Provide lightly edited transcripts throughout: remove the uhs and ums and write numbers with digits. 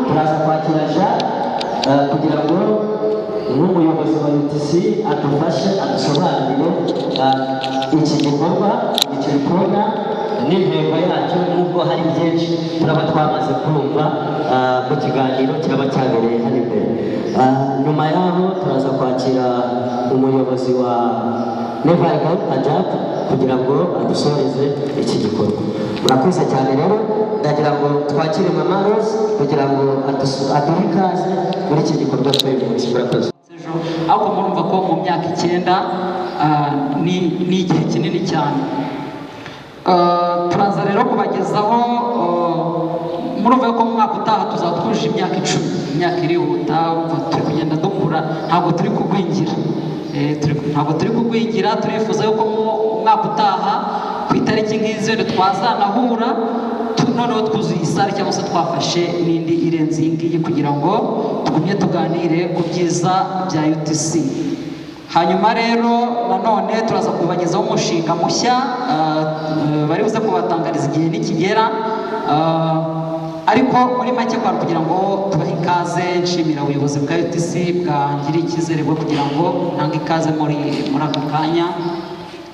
turaza kwakiraja kugira ngo n'umuyobozi wa UTC adufashe adusobanurire iki gikorwa icyo gikora n'intego yacyo nubwo hari byinshi turaba twamaze kumva mu kiganiro kiraba cyabereye hano imbere. Nyuma yaho turaza kwakira umuyobozi wa Never Again Ajab kugira ngo adusoreze iki gikorwa. Murakoze cyane rero, ndagira ngo twakire Mama Rose kugira ngo aduhe ikaze muri iki gikorwa twebwe. Murakoze. Ariko murumva ko mu myaka 9 ni igihe kinini cyane. Turaza rero kubagezaho murumva ko mu mwaka utaha tuzatwuje imyaka 10. Imyaka irihuta, turi kugenda dukura, ntabwo turi kugwingira. Ntabwo turi kugwingira, turifuza yuko mu mwaka utaha ku itariki nk'izo twazanahura noneho twuzuye isari cyangwa se twafashe n'indi irenze iyi ngiyi kugira ngo tugumye tuganire ku byiza bya UTC. Hanyuma rero nanone turaza kubagezaho umushinga mushya bari buze kubatangariza igihe nikigera, ariko muri make kwa kugira ngo tubahe ikaze. Nshimira ubuyobozi bwa UTC bwangiriye icyizere bwo kugira ngo ntange ikaze muri aka kanya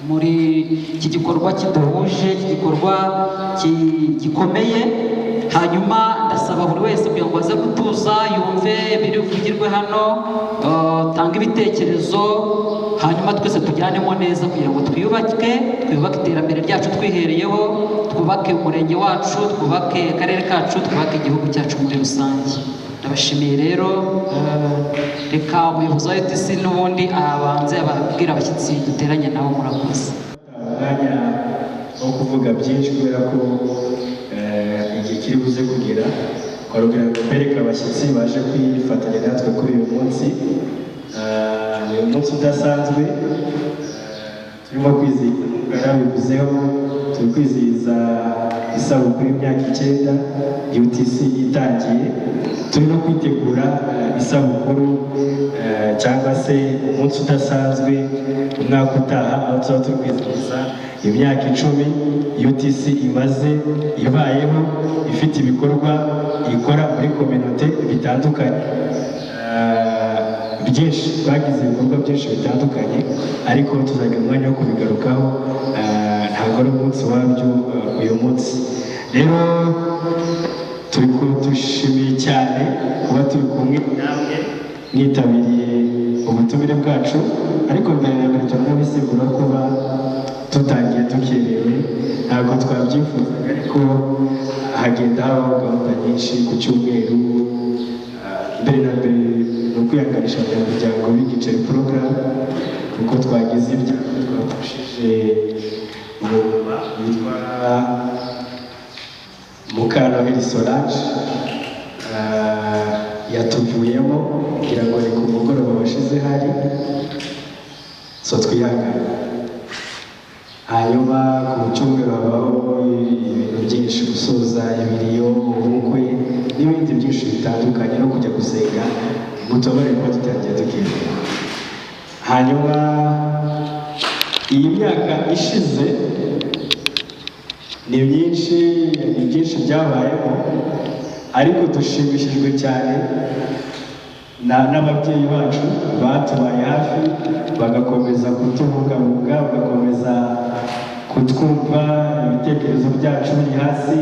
muri iki gikorwa kiduhuje, iki gikorwa gikomeye. Hanyuma ndasaba buri wese kugira ngo aze gutuza yumve ibiri buvugirwe hano, tanga ibitekerezo, hanyuma twese tujyanemo neza kugira ngo twiyubake iterambere ryacu twihereyeho, twubake umurenge wacu, twubake akarere kacu, twubake igihugu cyacu muri rusange. Ndabashimiye rero, reka umuyobozi wa UTC n'ubundi abanze ababwira abashyitsi duteranye nabo. Murakoze. Umwanya wo kuvuga byinshi kubera ko igihe kiri buze kugera, twarugira ngo mbereke abashyitsi baje kwifatanya natwe kuri uyu munsi. Uyu munsi udasanzwe turimo kwizihiza, bivuzeho turi kwizihiza isabukuru y'imyaka 9 UTC itangiye. Turi no kwitegura isabukuru cyangwa se umunsi udasanzwe umwaka utaha, aho tuzaba turi kwizihiza imyaka 10 UTC imaze ibayeho, ifite ibikorwa ikora muri kominote bitandukanye byinshi. Bagize ibikorwa byinshi bitandukanye, ariko tuzagira umwanya wo kubigarukaho, ntabwo ari umunsi wabyo uyu munsi. Rero turi dushimiye cyane kuba turi kumwe namwe mwitabiriye ubutumire bwacu, ariko mbere na mbere turanabisigura kuba tutangiye dukerewe, ntabwo twabyifuzaga, ariko hagenda habaho gahunda nyinshi ku cyumweru. Mbere na mbere ni ukwihanganisha abanyamuryango b'igiceri porogaramu, kuko twagize ibyo twafashije umumama witwa Mukanoheli Solange, yatuvuyemo kugira ngo ni ku mugoroba washize hari, so twihangane. Hanyuma ku cyumweru habaho ibintu byinshi, gusoza ibiriyo, ubukwe n'ibindi byinshi bitandukanye, no kujya gusenga. Mutobare kuba tutangiye dukerewe. Hanyuma iyi myaka ishize ni byinshi byabayeho, ariko dushimishijwe cyane n'ababyeyi bacu batubaye hafi, bagakomeza kutubungabunga, bagakomeza kutwumva, ibitekerezo byacu biri hasi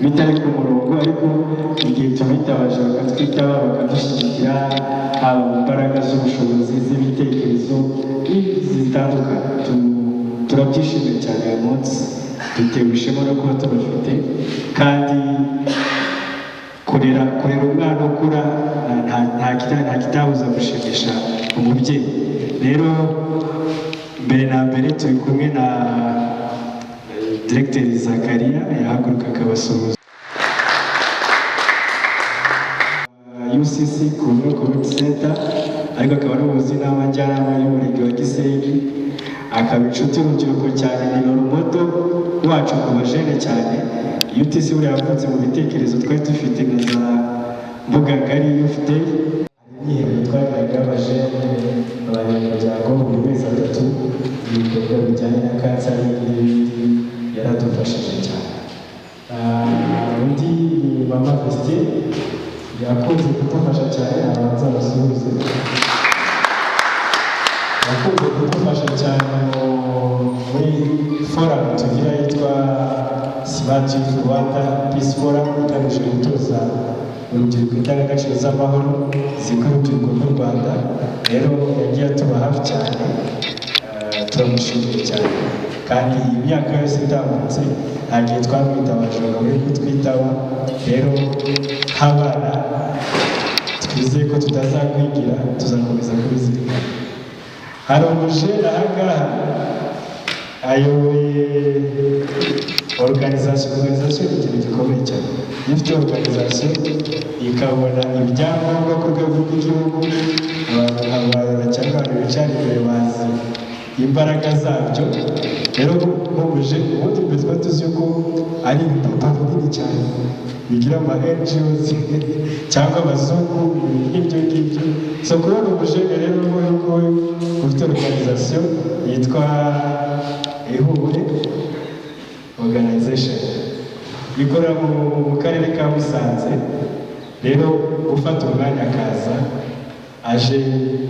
bitari ku murongo, ariko igihe tubitabaje bakatwitaba, bakadushyigikira, haba mu mbaraga z'ubushobozi, z'ibitekerezo zitandukanye. Turabyishimiye cyane uyu munsi, dutewe ishema no kuba tubafite, kandi kurera umwana ukura nta kitabuza gushimisha umubyeyi. Rero mbere na mbere turi kumwe na Directeur Zakaria, yahaguruka akabasuhuza. UCC Community Center, ariko akaba ari umuyobozi n'abajyanama y'umurenge wa Gisenyi, akaba inshuti y'urubyiruko cyane, ni urumoto wacu ku bajene cyane. UTC buriya yavutse mu bitekerezo twari dufite na za mbuga ngari y'ufite imyiherero twagiraga abajene, abanyamuryango buri mezi 3 ibikorwa bijyanye na kanseri n'ibindi, yaradufashije cyane. Undi Mama Vestine yakunze kudufasha cyane abanza basuhuze. Yakunze kudufasha cyane muri forum tugira yitwa Smart Youth Rwanda Peace Forum, igamije gutoza urubyiruko indangagaciro z'amahoro zikora urubyiruko rw'u Rwanda. Rero yagiye atuba hafi cyane, turamushimiye cyane. Kandi imyaka yose itambutse nta gihe twamwitabaje ngo abe kutwitaba. Rero nk'abana twizeye ko tutazakwigira, tuzakomeza kubizirikana. Hari umujene aha ngaha ayoboye organisation ni ikintu gikomeye cyane. Iyo ufite organisation ikabona ibyangombwa ku rwego rw'igihugu, abantu cyangwa abantu bicara imbere bazi imbaraga zabyo. Rero nk'umuje ubundi mbere tuba tuzi ko ari ibipapuro binini cyane bigira ama NGOs cyangwa abazungu ibyo ngibyo. So kubona umujene rero ngo ufite organisation yitwa Ihumure Organization ikorera mu karere ka Musanze. Rero ufata umwanya akaza aje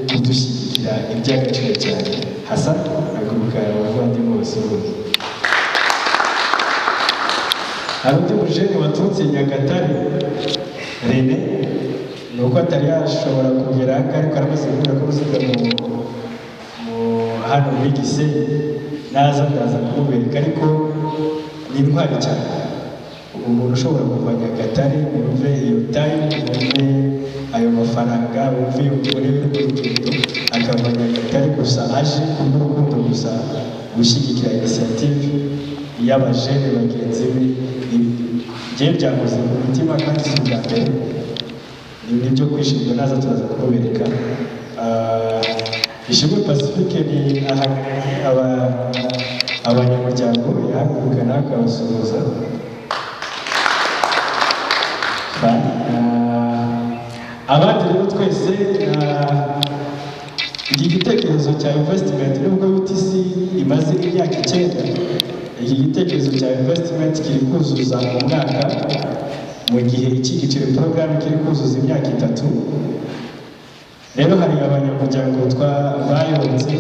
kudushyigikira iby'agaciro cyane. Hasa aguruka abavandimwe bose bose. Hari undi mujene waturutse Nyagatare, Rene, nuko atari yashobora kugera aha ariko aramaze kubera ko uziga mu hano muri Gisenyi, naza ndaza kumubereka. Ariko ni intwari cyane, umuntu ushobora kuva Nyagatare, wumve iyo time, wumve ayo mafaranga, wumve iyo murebe n'urugendo, akava Nyagatare gusa aje kubw'urukundo gusa gushyigikira initiative y'abajene bagenzi be. Njyewe byakoze mu mutima kandi si ubwa mbere, ni byo kwishimira. Naza turaza kumubereka. Ishimwe Pacifique ni ahagarariye abanyamuryango, yahaguruka nawe akabasuhuza. Abandi rero twese iki gitekerezo cya investment, nubwo UTC imaze imyaka 9, iki gitekerezo cya investment kiri kuzuza mu mwaka, mu gihe iki giciro program kiri kuzuza imyaka 3. Rero hari abanyamuryango bayobotse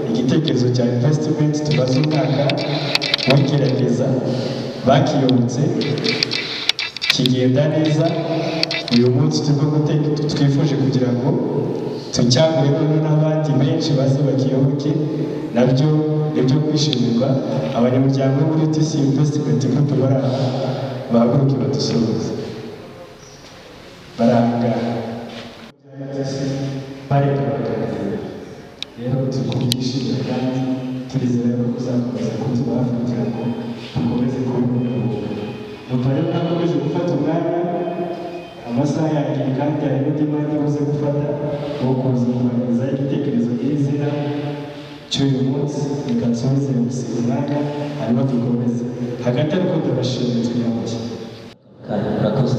igitekerezo cya investment tumaze umwaka bagerageza, bakiyobotse kigenda neza. Uyu munsi twifuje kugira ngo tucyagure n'abandi benshi baze bakiyoboke, nabyo nibyo kwishimirwa. Abanyamuryango muri UTC Investment Group bahaguruke badusuhuze. Barangara rero tukubyishimira kandi turizera ko uzakomeza kutuba hafi kugira ngo dukomeze kubibungabunga. Nuko rero nakomeje gufata umwanya, amasaha yanjye kandi hari n'undi mwanya uze gufata wo kuza kubagezaho igitekerezo nyir'izina cy'uyu munsi. Reka nsoze gusiga umwanya hanyuma dukomeze. Hagati ariko ndabashimira twiyambuye kandi murakoze.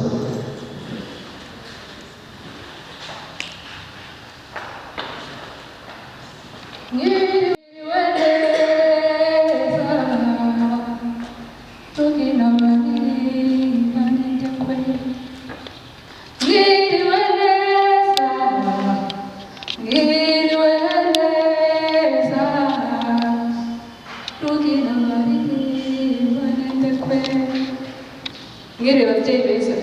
Mwiriwe ababyeyi beza,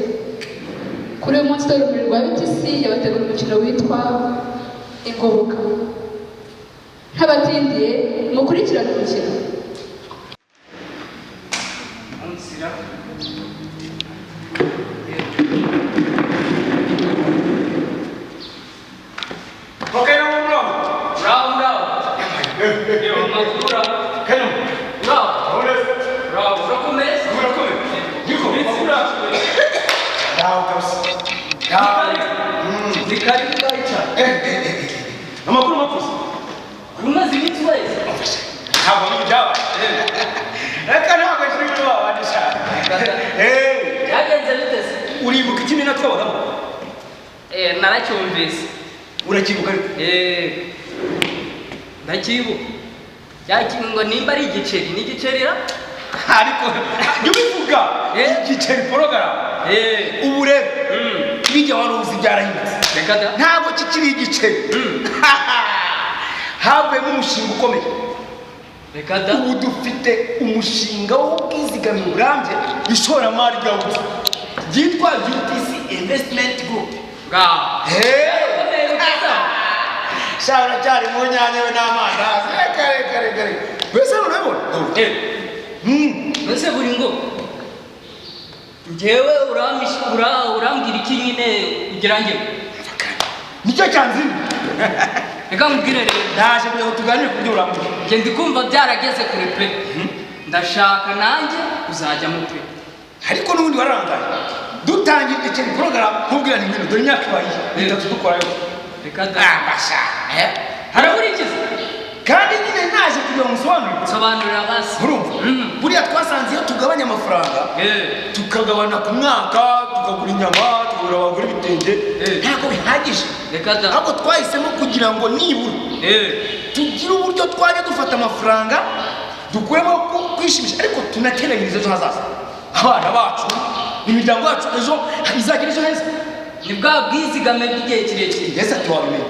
kuri uyu munsi w'urumuri rwa UTC yabategura umukino witwa Ingoboka. Ntabatindiye mukurikirane umukino. Okay, no, round out. Yo, Makura. Kano. Round. Round. Urakomeye? Urakomeye. Yiko, Makura. Round kabisa. Zikari kubayica. Amakuru makosa. Umaze ibiti wese. Ntabwo nibyawa. Reka ntabwo kiri kuba wadisha. Yagenze bitese. Uribuka ikimina twabagamo? Naracyumvise. Urakibuka? Ndakibuka. Yakingo nimba ari igiceri, ni igicerira? Ariko yubivuga igiceri porogara. Ubu rero bijya waruzi byarahindutse reka da ntabwo kikiri igiceri havuyemo umushinga ukomeye reka da ubu dufite umushinga w'ubwizigame burambye ishoramari ryawuzi ryitwa UTC Investment Group ngaho shara cyari mu nyanya we n'amandazi reka mbese urabona mbese buri ngo njyewe urambwira iki nyine kugira ngo nicyo cyanzima reka mubwire rero ndaje kugira ngo tuganire ku byo urambwira njye ndi kumva byarageze kure pe ndashaka nanjye kuzajya mu pe ariko n'ubundi wararangaye dutangiye igiceri porogaramu nkubwira ni ibintu dore imyaka ibaye itatu dukorayo reka da ambasha haraburikiza kandi nyine naje kugira ngo musobanurire sobanurira basi urumva buriya twasanze iyo tugabanya amafaranga tukagabana ku mwaka tukagura inyama tukagura abagura ibitenge ntabwo bihagije reka da ahubwo twahisemo kugira ngo nibura tugire uburyo twajya dufata amafaranga dukuremo kwishimisha ariko tunateganyirize ejo hazaza abana bacu imiryango yacu ejo izagira ejo heza ni bwa bwizigame bw'igihe kirekire mbese tuwabimenya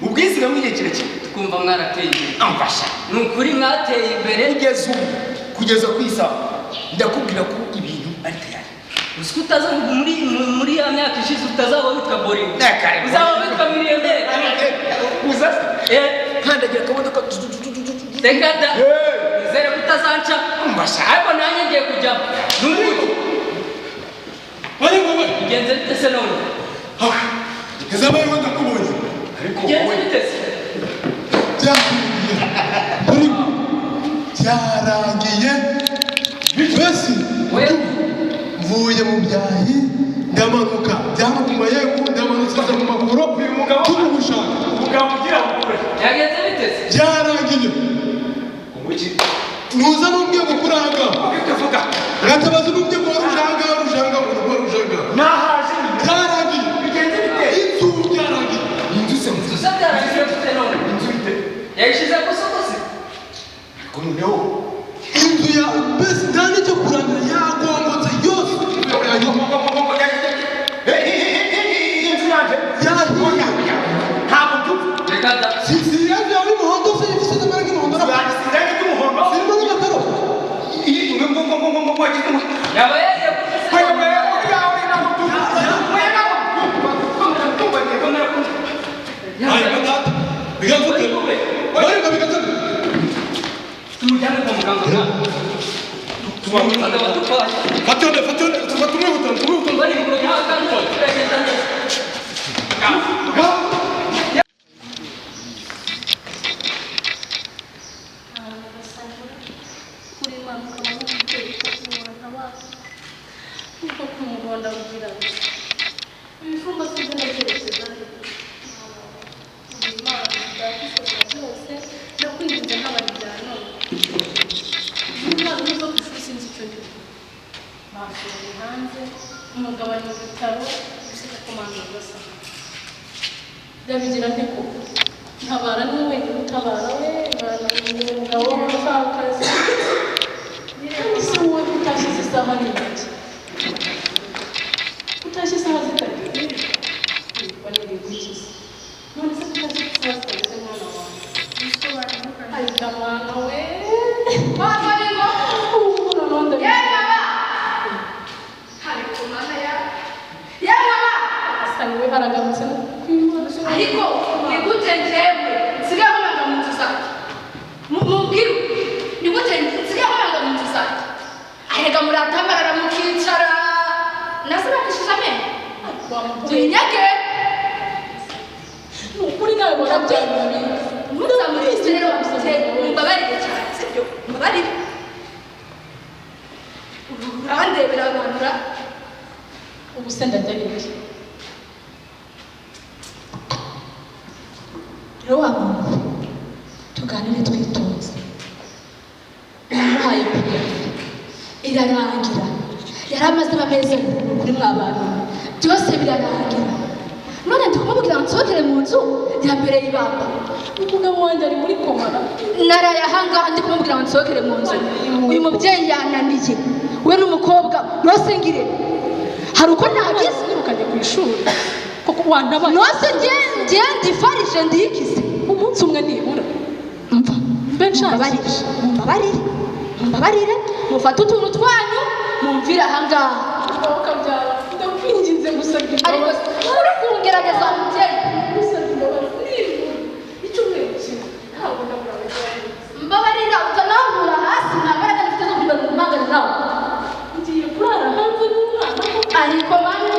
ubwizigame bw'igihe kirekire twumva mwarateye imbere amfasha ni ukuri mwateye imbere kugeza ubu kugeza ku isaha ndakubwira ko ibintu ari tayari uzi ko utaza muri ya myaka ishize utazaba witwa boringo uzaba witwa miliyoneri uza nkandagira akamodoka reka da nizere ko utazanca ariko nanjye ngiye kujyamo n'ubundi bigenze bite se none izabaye wenda kubonye bigenze bite se byarangiye mbese mvuye mu byahi ndamanuka byamutuma yego ndamanutse mu maguru tumugushaka umugabo ugira ubukure byagenze bite se byarangiye nuza n'ubwiye gukuranga uvuga ngatabaza n'ubwiye ngo rujanga nahaje byarangiye bigenze bite inzu byarangiye inzu se mu gusa byarangiye bite none inzu bite yayishize ku soko se ko noneho inzu ya mbese nta n'icyo kuramira yagombotse yose inzu yanjye ntabwo mbyumva reka da siriyaje yawe y'umuhondo se ifite n'amara y'umuhondo yanditse irangi ry'umuhondo zirimo n'amakaro yaba yagiye tumujyane kwa muganga tukaba dutwaye bari mu rugo kandi turagenda neza umugabane mu bitaro gusiga komanda gasa ndabigira nteko ntabara ni wenyine utabara we umugabo w'umupfakazi ese wowe utashyize isaha n'intoki utashye isaha zitageze waniriye gukiza none se utashye isaha zitageze mwana wawe ariko mwana we mama ni ngo ubu noneho ndabigira we haragarutse no kwibaza ariko nigute njyewe nsigaye nkomanga mu nzu zanjye mubwire nigute nsigaye nkomanga mu nzu zanjye arega muratambarara mukicara nasibakishije amenyo tuyinyage ni ukuri nawe warabyemera ntuzamurize rero mbabarire cyane sibyo mbabarire urandebera rwandura ubu se ndajya hirya rero wa muntu tuganire twitonze namuhaye irarangira yari amaze amezi kuri mwa bantu byose birarangira none ndi kumubwira ngo nsohokere mu nzu ya mbere y'ibamba umugabo wanjye ari muri komara naraye ahangaha ndi kumubwira ngo nsohokere mu nzu uyu mubyeyi yananiye we n'umukobwa ntosengire hari uko nagize wirukanye ku ishuri koko wandabaye nose njye ndifarije ndikize umunsi umwe nibura mva benshi mumbabarire mufate utuntu twanyu mumvire ahangaha ukabyara ndakwinginze gusabye ariko uri kungerageza mubyeyi mbabarira utanahura hasi ntabaraga nifite zo kujya mu mpanga nawe ngiye kurara hanze n'umwana ariko mama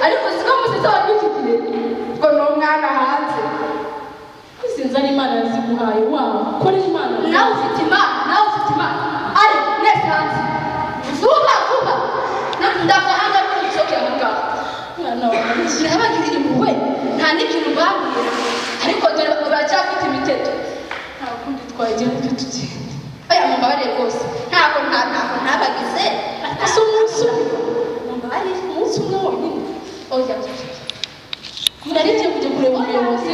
ariko siko musize wabyukigiye ngo ni umwana hanze sinzi ari imana yaziguhaye wawe ko ari imana nawe ufite imana ari nese hanze vuba ndava hanze ariko ntisoke ahangaha mwana wawe nabagirira impuhwe nta n'ikintu mbabwira ariko dore baracyafite imiteto nta kundi twagenda twe tugenda oya mumbabarire rwose ntabwo ntabagize ese umunsi umwe mumbabarire umunsi umwe wonyine oya murarigiye kujya kureba umuyobozi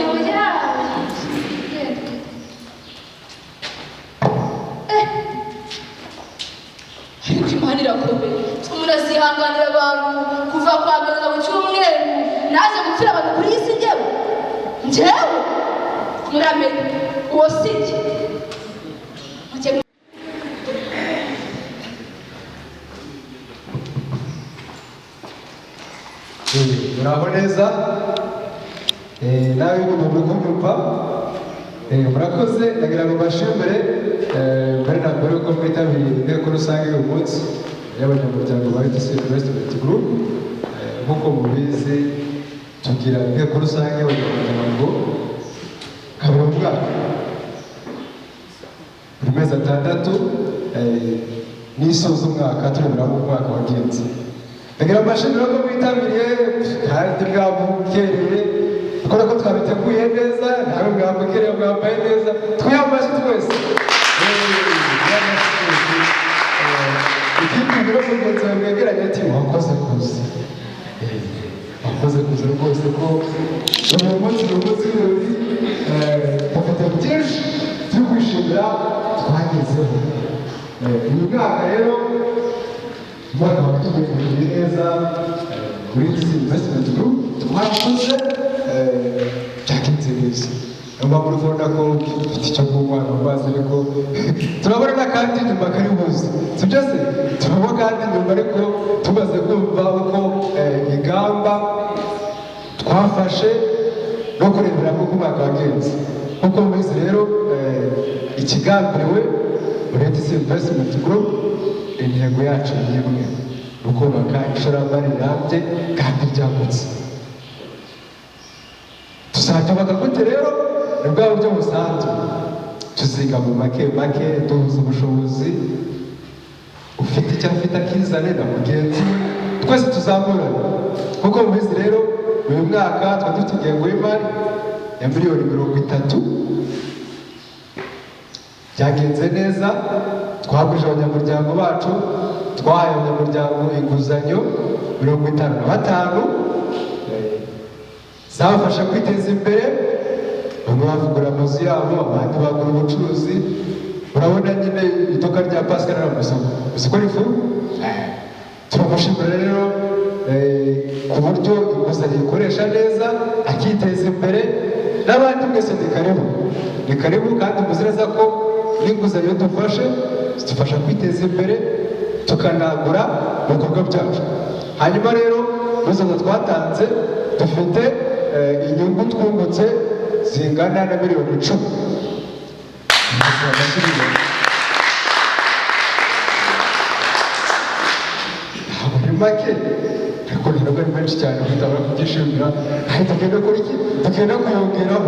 ariko imana irakomeye umuntu azihanganira abantu kuva kwa muganga mu cyumweru naje gupfira abantu kuri iyi si njyewe muramenye uwo si njye muraho neza nawe ugomba kunyumva murakoze ndagira ngo mbashimire mbere na mbere uko mwitabiriye inteko rusange y'uyu munsi y'abanyamuryango ba UTC Investment Group nk'uko mubizi tugira inteko rusange y'abanyamuryango kabiri mu mwaka buri mezi atandatu n'isoza umwaka tureberamo umwaka wagenze ndagira mbashimire ko mwitabiriye kandi mwabukereye kubera ko twabiteguye neza nawe mwabukereye mwambaye neza twiyambaje twese ikindi biro mugenzi wawe mwegeranye ati wakoze kuza rwose ko uyu munsi ni umunsi w'ibirori dufite byinshi byo kwishimira twagezeho uyu mwaka rero umwaka watugendeye neza muri UTC Investment Group twakoze byagenze neza niyo mpamvu uri kubona ko ufite icyo kunywa amazi ariko turabona n'akandi nyuma kari buze si byo se turabona kandi nyuma ariko tumaze kumva uko ingamba twafashe no kurebera ko umwaka wagenze nk'uko mubizi rero ikigambiriwe muri UTC Investment Group intego yacu ni imwe ukubaka ishoramari rirambye kandi ryagutse tuzabyubaka gute rero ni bwa buryo busanzwe tuziga mu make duhuza ubushobozi ufite icyo afite akizanira mugenzi we twese tuzamurana kuko mubizi rero uyu mwaka twari dufite ingengo y'imari ya miliyoni 30 byagenze neza twagurije abanyamuryango bacu twahaye abanyamuryango inguzanyo 55 zabafasha kwiteza imbere bamwe bavugura amazu yabo abandi bagura ubucuruzi urabona nyine iduka rya Pascal na Musoko isoko rifu turamushimira rero ku buryo inguzanyo ikoresha neza akiteza imbere n'abandi mwese ni karibu kandi muzi neza ko n'inguzanyo dufashe zidufasha kwiteza imbere tukanagura ibikorwa byacu hanyuma rero inguzanyo twatanze dufite inyungu twungutse zingana na miliyoni 10 muri make ariko ntabwo ari menshi cyane kutabura kubyishimira ahita tugenda kuri iki tugenda kuyongeraho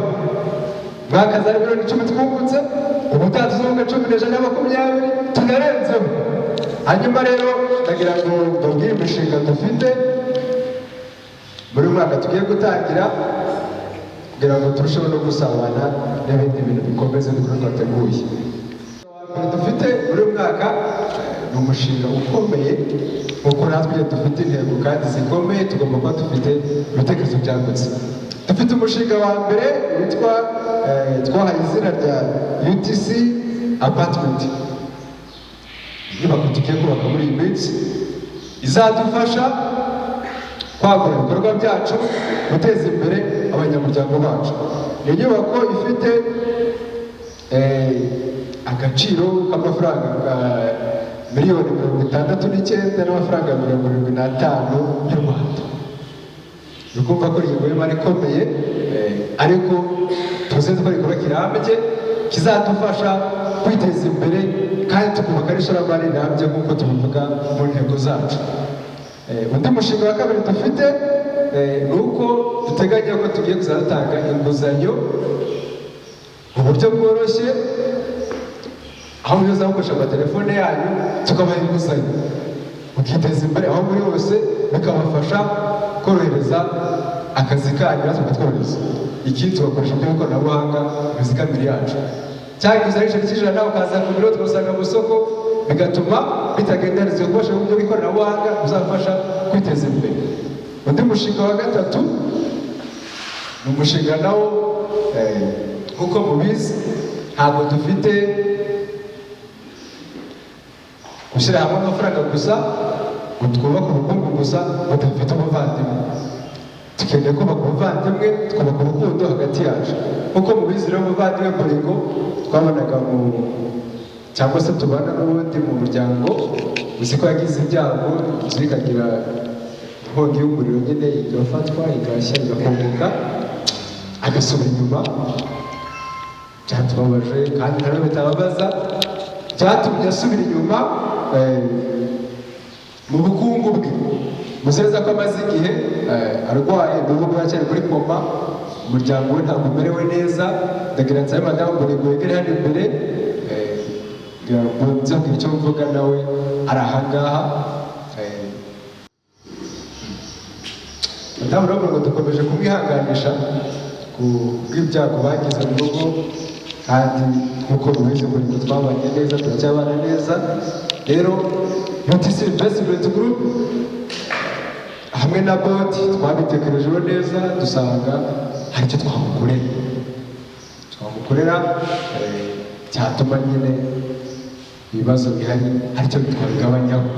mwakaza miliyoni 10 twungutse ubutaha tuzunga 10 tunarenzeho hanyuma rero ndagira ngo mbabwire imishinga dufite muri mwaka tugiye gutangira kugira ngo turusheho no gusabana n'ibindi bintu bikomeze dukora twateguye dufite muri mwaka ni umushinga ukomeye kuko natwe dufite intego kandi zikomeye tugomba kuba dufite ibitekerezo byagutse dufite umushinga wa mbere witwa twahaye izina rya UTC Apartment inyubako tugiye kubaka muri iyi minsi izadufasha kwagura ibikorwa byacu, guteza imbere abanyamuryango bacu. Iyo nyubako ifite agaciro k'amafaranga miliyoni 69 n'amafaranga 75 y'u Rwanda. Ukumva ko iyi imari ikomeye, ariko tuzi ko igikorwa kirambye kizadufasha kwiteza imbere kandi tukubaka n'ishoramari rirambye nk'uko tubivuga mu ntego zacu. Undi mushinga wa kabiri dufite ni uko duteganya ko tugiye kuzatanga inguzanyo mu buryo bworoshye, aho muza gukoresha amatelefone yanyu tukabaha inguzanyo mukiteza imbere aho muri hose, bikabafasha korohereza akazi kanyu natwe tukatworohereza. Ikindi tugakoresha uburyo bw'ikoranabuhanga bizigamira yacu, cyangwa inguzanyo cy'ijana ukaza ku biro tugasanga mu isoko, bigatuma bitagenderezwa gukoresha uburyo bw'ikoranabuhanga buzafasha kwiteza imbere. Undi mushinga wa gatatu ni umushinga nawo nk'uko mubizi ntabwo dufite gushyira hamwe amafaranga gusa ngo twubake ubukungu gusa, ngo dufite ubuvandimwe. Dukeneye kubaka ubuvandimwe, twubaka urukundo hagati yacu. Nk'uko mubizi rero umuvandimwe Bolingo twabonaga cyangwa se tubana n'ubundi mu muryango, uzi ko yagize ibyago inzu ikagira inkongi y'umuriro, nyine igafatwa igashya igakongoka agasubira inyuma. Byatubabaje kandi ntabwo bitababaza, byatumye asubira inyuma mu bukungu bwe. Muzeza ko amaze igihe arwaye, n'ubu aracyari kuri koma, umuryango we ntabwo umerewe neza. Ndagira nsabe madamu Bolingo yegere hano imbere nze kugira icyo mvuga, nawe ari ahangaha. Madamu Bolingo dukomeje kumwihanganisha ku bw'ibyago bagize mu rugo, kandi nk'uko mubizi Bolingo twabanye neza, turacyabana neza. Rero UTC Investment Group hamwe na board twabitekerejeho neza, dusanga hari icyo twamukorera cyatuma nyine ibibazo bihari hari icyo twabigabanyaho.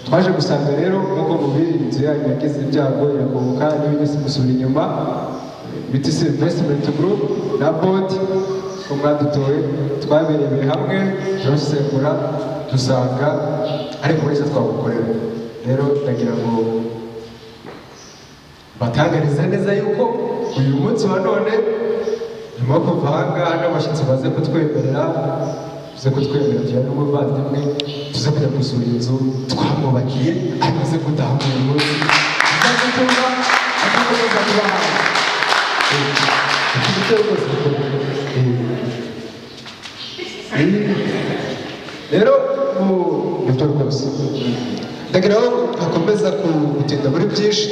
Twaje gusanga rero nk'uko mubizi inzu yanyu yagize ibyago irakongoka, n'ibindi musubira inyuma. UTC Investment Group na board ko mwadutoye twaberebeye hamwe, turasesengura dusanga ariko muri icyo twagukorera. Rero ndagira ngo batangarize neza yuko uyu munsi wa none nyuma yo kuva ahangaha n'abashyitsi baze kutwemerera tujyane n'umuvandimwe, tuze kujya gusura inzu twamwubakiye, amaze gutaha uyu munsi tuzagutunga agakomeza kuba hanze. Rero nibyo rwose ndagira aho hakomeza gutinda muri byinshi.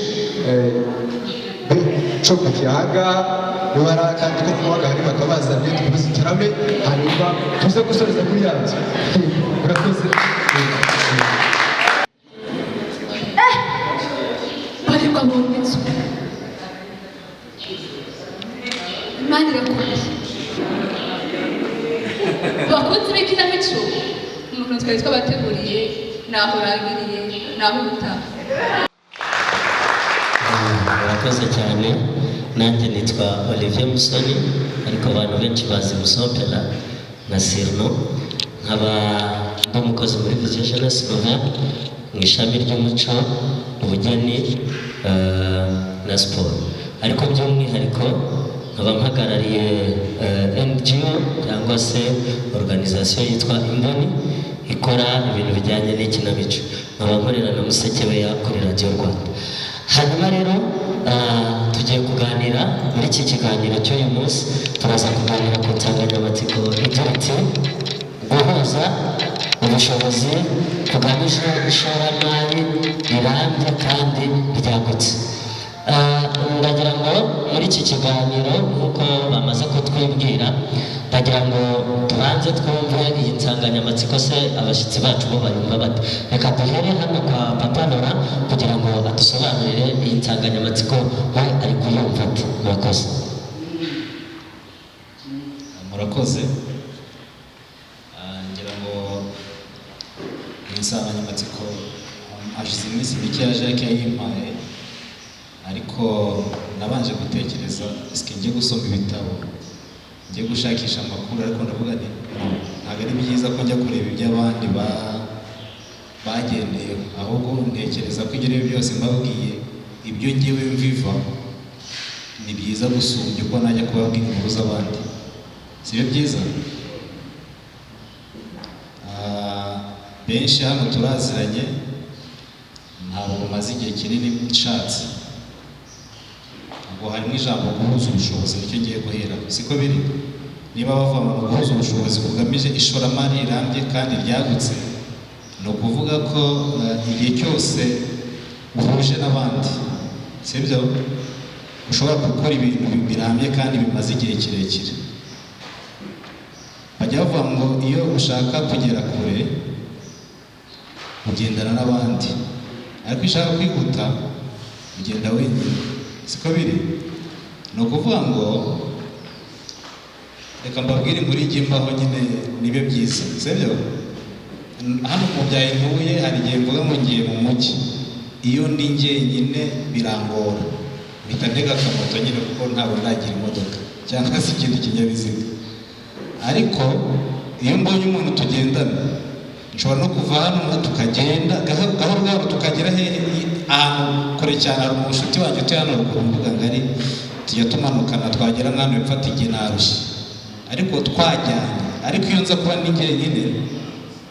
Nshobokiye ahangaha niba hari akandi ko kubaga hari bakabazanye tukomeze turame, hanyuma tuze gusoreza kuri ya nzu. Murakoze. Barirwa mu nzu Imana irakomeye. Bakunze b'ikinamico, umuntu twari twabateguriye naho urangiriye naho utaha. Murakoze cyane. Nanjye nitwa Olivier Musoni, ariko abantu benshi bazi Musopera na Sirno. Nkaba ndi umukozi muri Vision Sylvain mu ishami ry'umuco, ubugeni na siporo, ariko by'umwihariko nkaba mpagarariye NGO cyangwa se organisation yitwa Imboni ikora ibintu bijyanye n'ikinamico. Nkaba nkorera na Musekeweya kuri Radio Rwanda. Hanyuma rero tugiye kuganira muri iki kiganiro cy'uyu munsi, turaza kuganira ku nsanganyamatsiko igira iti guhuza ubushobozi tugamije ishoramari rirambye kandi ryagutse. Ndagira ngo muri iki kiganiro nk'uko bamaze kutwibwira, ndagira ngo tubanze twumve iyi nsanganyamatsiko se abashyitsi bacu bo bayumva bate. Reka duhere hano kwa Papa Nora kugira ngo adusobanurire iyi nsanganyamatsiko we ari kuyumva ate. Murakoze. Murakoze. Ngira ngo iyi nsanganyamatsiko hashize iminsi mike ya Jacques yayimpaye, ariko nabanje gutekereza isike njye gusoma ibitabo, njye gushakisha amakuru, ariko ndavuga nti ntabwo ari byiza ko njya kureba iby'abandi bagendeye, ahubwo ntekereza ko ibyo byose mbabwiye ibyo ngewe mviva ni byiza gusumbya uko najya kubabwira inkuru z'abandi. Si byo byiza? Benshi hano turaziranye, ntabwo maze igihe kinini nshatse, ngo harimo ijambo guhuza ubushobozi, nicyo ngiye guhera. Siko biri? Niba bava mu guhuza ubushobozi kugamije ishoramari rirambye kandi ryagutse, ni ukuvuga ko igihe cyose uhuje n'abandi, sibyo, ushobora gukora ibintu birambye kandi bimaze igihe kirekire. Bajya bavuga ngo iyo ushaka kugera kure ugendana n'abandi, ariko ushaka kwihuta ugenda wenyine. Siko biri? Ni ukuvuga ngo reka mbabwire inkuru y'imbaho nyine nibyo byiza, sibyo? Hano mu byaye ntuye hari igihe mvuga ngo ngiye mu mujyi, iyo ndi njyenyine birangora, mpita ntega akamoto nyine kuko ntabwo ndagira imodoka cyangwa se ikindi kinyabiziga. Ariko iyo mbonye umuntu tugendana, nshobora no kuva hano tukagenda gahoro gahoro tukagera ahantu kure cyane. Hari umushuti wanjye utuye hano ruguru mbuga ngari, tujya tumanukana twagera nk'ahantu bipfata igihe narushye, ariko twajyanye. Ariko iyo nza kuba ndi njyenyine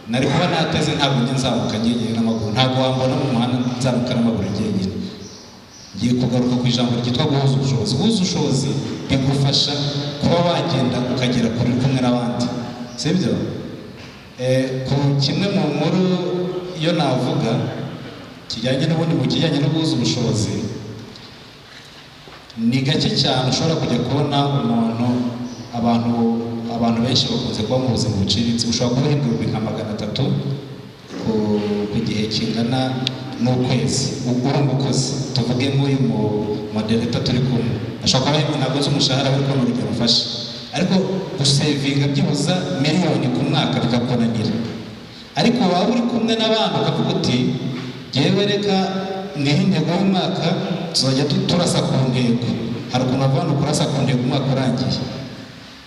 nari kuba nateze, ntabwo njye nzamuka njyenyine n'amaguru, ntabwo wambona mu muhanda nzamuka n'amaguru njyenyine. Ngiye kugaruka ku ijambo ryitwa guhuza ubushobozi. Guhuza ubushobozi bigufasha kuba wagenda ukagera kure kumwe n'abandi, sibyo? Ku kimwe mu nkuru iyo navuga kijyanye n'ubundi mu kijyanye no guhuza ubushobozi, ni gake cyane ushobora kujya kubona umuntu, abantu benshi bakunze kuba mu buzima buciriritse, ushobora kuba uhembwa nka 300 ku gihe kingana n'ukwezi uri umukozi. Tuvuge nk'uyu modereta turi kumwe, ashobora kuba ntabwo azi umushahara ariko ni urugero mfashe, ariko gusevinga byibuza miliyoni ku mwaka bikakunanira. Ariko waba uri kumwe n'abantu ukavuga uti ngewe reka nihe intego y'umwaka, tuzajya turasa ku ntego. Hari ukuntu abantu kurasa ku ntego umwaka urangiye.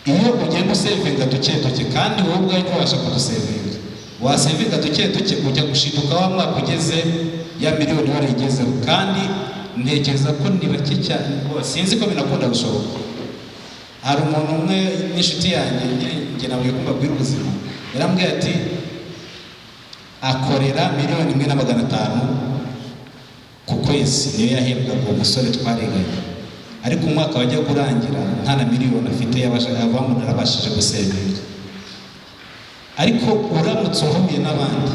Iyo ugenda usevinga duke duke kandi wowe ubwawe ntubasha kudusevinga, wasevinga duke duke ujya gushiduka wa mwaka ugeze ya miliyoni warayigezeho. Kandi ntekereza ko ni bake cyane, sinzi ko binakunda gushoboka. Hari umuntu umwe n'inshuti yanjye njye nawe kumva bwira ubuzima, yarambwiye ati akorera 1,500,000 ku kwezi, niyo yahembwaga uwo musore twariganye. Ariko umwaka wajya kurangira nta na miliyoni afite y'abamuna arabashije gusevinga. Ariko uramutse uhuye n'abandi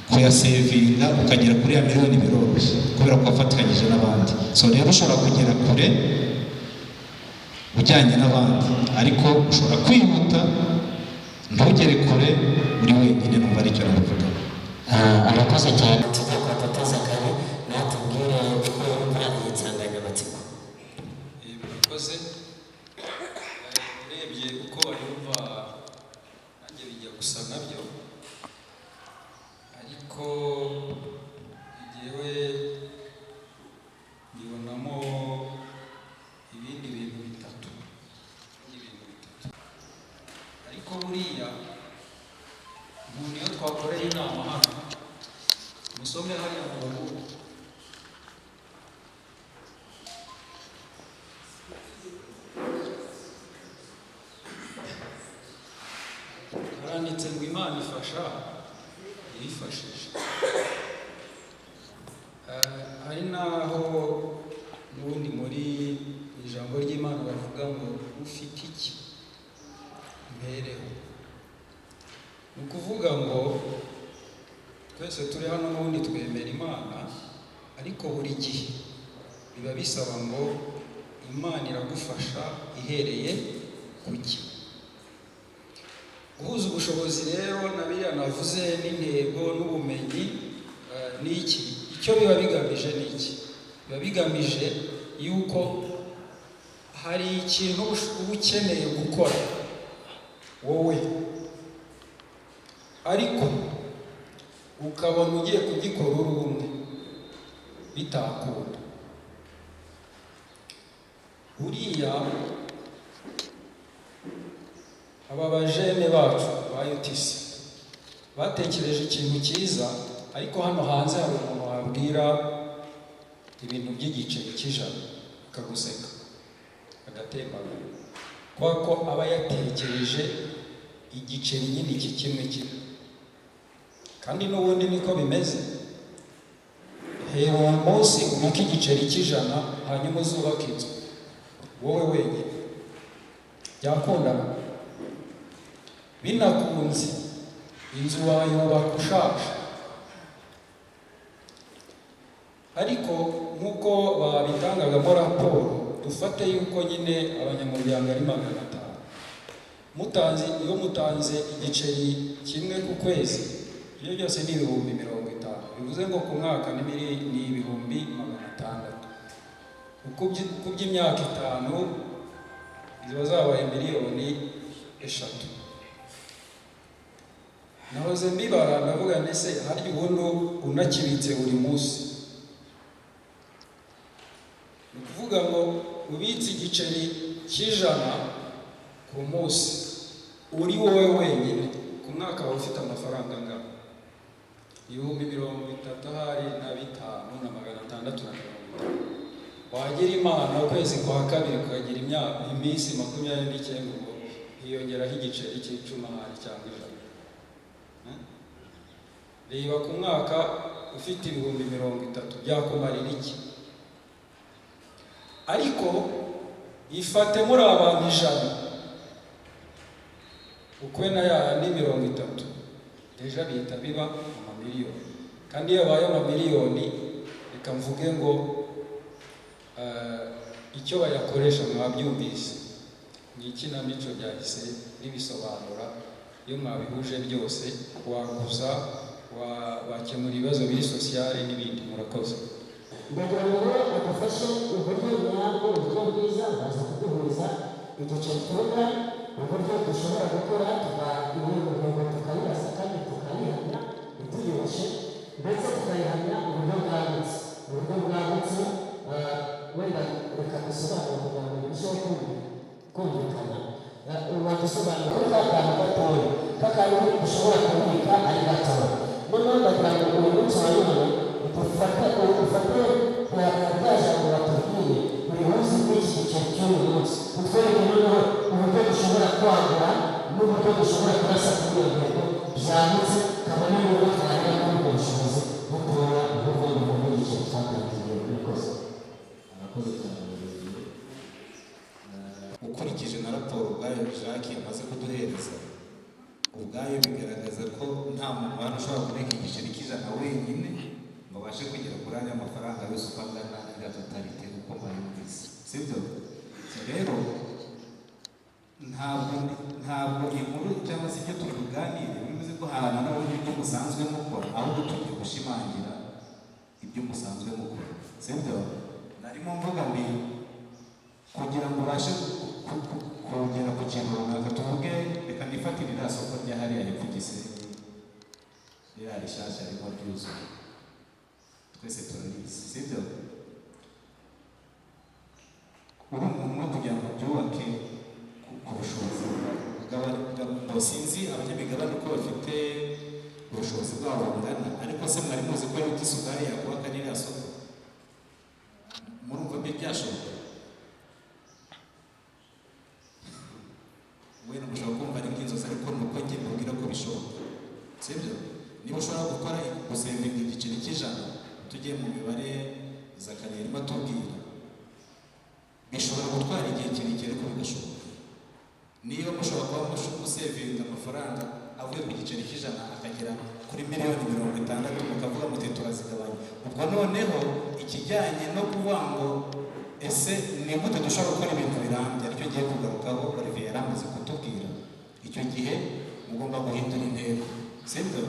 kuyasevinga ukagera kuri ya miliyoni biroroshye, kubera ko wafatikanyije n'abandi. So rero ushobora kugera kure ujyanye n'abandi, ariko ushobora kwihuta ntugere kure uri wenyine. Numva aricyo navuga. Arakoze cyane. Tujya kwa Tatoza kare natubwire uko yumva iyi nsanganyamatsiko. Murakoze. Urebye uko bayumva nanjye bijya gusa nabyo, ariko igihe ndibonamo ibindi bintu bitatu. Ariko buriya umuntu iyo twakoreye inama hano, musome hariya mu bagabo, haranditse ngo Imana ifasha yifashije. Hari naho n'ubundi muri ijambo ry'Imana bavuga ngo ufite iki mpereho. Ni ukuvuga ngo twese turi hano n'ubundi twemera Imana, ariko buri gihe biba bisaba ngo Imana iragufasha ihereye ku ki. Guhuza ubushobozi rero na biriya navuze n'intego n'ubumenyi ni iki? Icyo biba bigamije ni iki? Biba bigamije yuko hari ikintu uba ukeneye gukora wowe, ariko ukabona ugiye kugikora uri umwe bitakunda. Uriya aba bajene bacu ba UTC batekereje ikintu cyiza, ariko hano hanze hari umuntu wabwira ibintu by'igiceri cy'ijana akaguseka agatembagara, kubera ko aba yatekereje igiceri nyine iki kimwe kimwe. Kandi n'ubundi niko bimeze. Hera uwo munsi ubika igiceri cy'ijana, hanyuma uzubaka inzu wowe wenyine, byakundana. Binakunze inzu wayubaka ushaje, ariko nk'uko babitangagamo raporo, dufate yuko nyine abanyamuryango ari 500. Iyo mutanze igiceri kimwe ku kwezi, ibyo byose ni 50,000. Bivuze ngo ku mwaka ni 600,000. Ku by'imyaka 5 ziba zabaye 3,000,000. Nahoze mbibara ndavuga nese harya ubundi unakibitse buri munsi, ni ukuvuga ngo ubitse igiceri cy'ijana ku munsi uri wowe wenyine, ku mwaka wawe ufite amafaranga angana 35,550. Wagira Imana ukwezi kwa kabiri ukagira iminsi 29 ngo hiyongeraho igiceri cy'icumi cyangwa ijana. Reba ku mwaka ufite 30,000 byakumarira iki? Ariko ifate muri abantu 100 ukwe na yandi 30, deja bihita biba amamiliyoni. Kandi iyo abaye amamiliyoni, reka mvuge ngo icyo bayakoresha mwabyumvise, ni ikinamico byahise ribisobanura. Iyo mwabihuje byose waguza, wakemura ibibazo biri sosiyale n'ibindi. Murakoze. ndagira ngo badufashe uburyo nyabwo, uburyo bwiza baza kuduhuza igiceri tuvuga, uburyo dushobora gukora tukayiha tukayirasa kandi tukayihamya ntituyibashe, ndetse tukayihamya uburyo bwagutse. Wenda reka dusobanure kugira ngo birusheho kumvikana. Wadusobanura kuri ka kantu gatoya, k'akantu dushobora kubika ari gatoya. Noneho ndagira ngo uyu munsi wa none ufate rya jambo batubwiye buri munsi bw'iki giceri cy'uyu munsi, utwereke noneho uburyo dushobora kwagura n'uburyo dushobora kurasa kuri iyo ntego byagutse, kabone n'uburyo twagera kuri ubwo bushobozi butoya ubuvuye mu bw'igiceri twatangiye. Murakoze. Murakoze cyane. Ukurikije na raporo ubwayo Jacques yamaze kuduhereza, ubwayo bigaragaza ko nta muntu hano ushobora kubika igiceri cy'ijana wenyine ngo abashe kugera kuri aya mafaranga yose uko angana iriya totalite uko bayumvise, sibyo? Rero ntabwo inkuru cyangwa se ibyo tubiganire bivuze ko ahantu nawe ibyo musanzwe mukora, ahubwo tugiye gushimangira ibyo musanzwe mukora, sibyo? Narimo mvuga mbi kugira ngo ubashe kongera ku kintu runaka, tuvuge reka nifatire iriya soko rya hariya hepfo Gisenyi, ririya rishyashya ariko ryuzuye, twese turarizi, sibyo? Uri umuntu kugira ngo byubake ku bushobozi bw'abantu, sinzi abanyamigabane uko bafite ubushobozi bwabo bungana, ariko se mwari muzi ko yuko isukari yakubaka ririya soko? Murumva mbe byashoboka? Wenda mushobora kumva ari nk'inzozi, ariko ni uko njye mbabwira ko bishoboka, sibyo? Niba ushobora gukora gusevinga igiceri cy'ijana, tugiye mu mibare Zakariya arimo atubwira, bishobora gutwara igihe kirekire ko bigashoboka. Niba mushobora kuba musevinga amafaranga avuye ku giceri cy'ijana akagera kuri 60,000,000, mukavuga muti turazigabanya. Ubwo noneho ikijyanye no kuvuga ngo ese ni gute dushobora gukora ibintu birambye, aricyo ngiye kugarukaho Olivier yaramaze kutubwira. Icyo gihe mugomba guhindura intego, sibyo?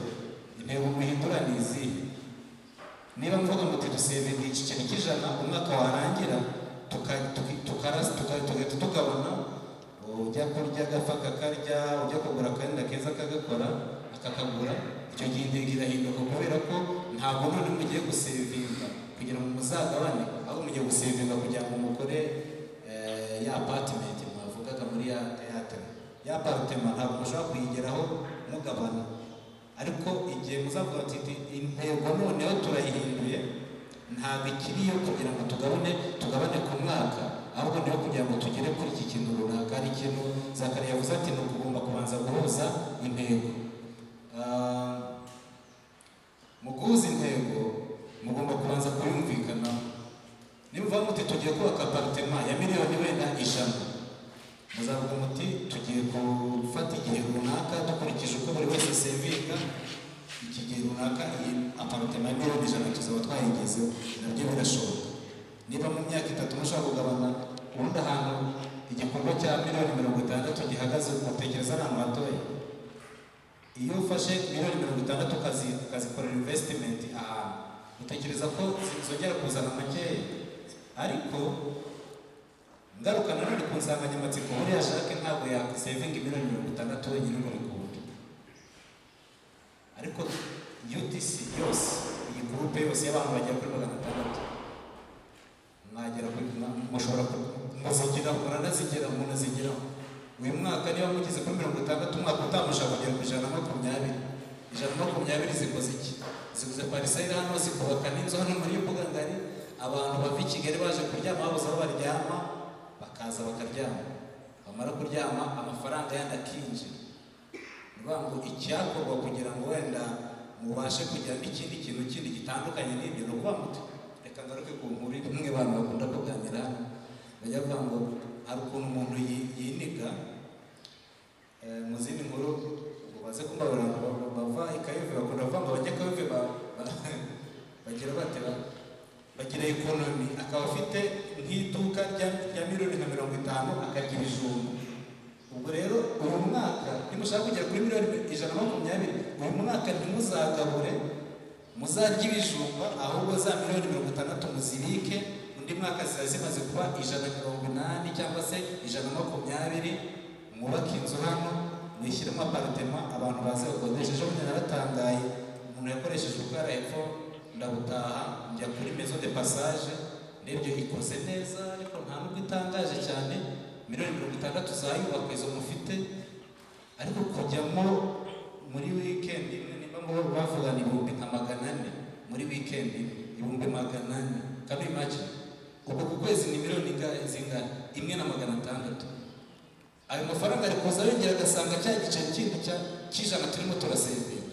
Intego muhindura ni izihe? Niba mvuga muti dusevinga igiceri cy'ijana, umwaka warangira tugahita tukabona ujya kurya agafa kakarya, ujya kugura akenda keza akagakora, kakagura, icyo gihe indege irahinduka kubera ko ntabwo none mugiye gusevinga kugira ngo muzagabane, aho mugiye gusevinga kugira ngo mukore ya apartment mwavugaga muri ya theatre. Ya apartment ntabwo mushobora kuyigeraho mugabana, ariko igihe muzavuga ati intego noneho turayihinduye, ntabwo ikiriyo kugira ngo tugabane ku mwaka, ahubwo niho kugira ngo tugere kuri iki kintu runaka. Ari ikintu Zakariya yavuze ati ni ukugomba kubanza guhuza intego. Mu guhuza intego mugomba kubanza kuyumvikanaho. Niba muti tugiye kubaka apartment ya miliyoni wenda 100, muzavuga muti tugiye gufata igihe runaka dukurikije uko buri wese sevinga, iki gihe runaka iyi apartment ya miliyoni 100 tuzaba twayigezeho. Nabyo birashoboka. Niba mu myaka 3 mushaka kugabana ubundi ahantu igikorwa cya miliyoni 60 gihagaze, utekereza ni amatoya. Iyo ufashe miliyoni 60 ukazikorera investment ahantu, utekereza ko zizongera kuzana makeya. Ariko ngaruka nanone ku nsanganyamatsiko buriya Jacques ntabwo yasevinga miliyoni 60 wenyine ngo bikunde. Ariko UTC yose, iyi groupe yose y'abantu bagera kuri 600 mwagera kuri mushobora muzigira muranazigera munazigeraho. Uyu mwaka niba mugize kuri 60, umwaka utamushaka kugera ku 120 zikoze iki? Ziguze parisayire hano, zikubaka n'inzu hano muri mbuga ngari, abantu bava i Kigali baje kuryama babuze aho baryama, bakaza bakaryama, bamara kuryama amafaranga yandi akinjira. Niba ngo icyakorwa kugira ngo wenda mubashe kugira n'ikindi kintu kindi gitandukanye n'ibyo, ni ukuvuga ngo reka ngaruke ku nkuru imwe abantu bakunda kuganira hano, bajya kuvuga ngo hari ukuntu umuntu yiniga mu zindi nkuru baze kumbabura bava ikayove, bakunda kuvuga ngo bajya kayove bagira batera bagira ekonomi, akaba afite nk'iduka rya miliyoni nka 50 akarya ibijumba. Ubwo rero uyu mwaka nimushaka kugera kuri miliyoni 120, uyu mwaka ntimuzagabure muzarya ibijumba, ahubwo za miliyoni 60 muzibike, undi mwaka ziba zimaze kuba 180 cyangwa se 120, mwubake inzu hano, mwishyiremo apartment, abantu baze bakodesha. Ejo bundi naratangaye, umuntu yakoresheje ubwara hepfo ndabutaha njya kuri maison de passage, n'ibyo ikoze neza ariko nta nubwo itangaje cyane. Miliyoni 60 zayubakwa izo mufite, ariko kujyamo muri weekend imwe niba bavuga ni 400 muri weekend, 400 kabi imagine. Ubwo ku kwezi ni miliyoni zingana 1,600. Ayo mafaranga ari kuza yongera agasanga cya giceri kindi cy'ijana turimo turasevinga.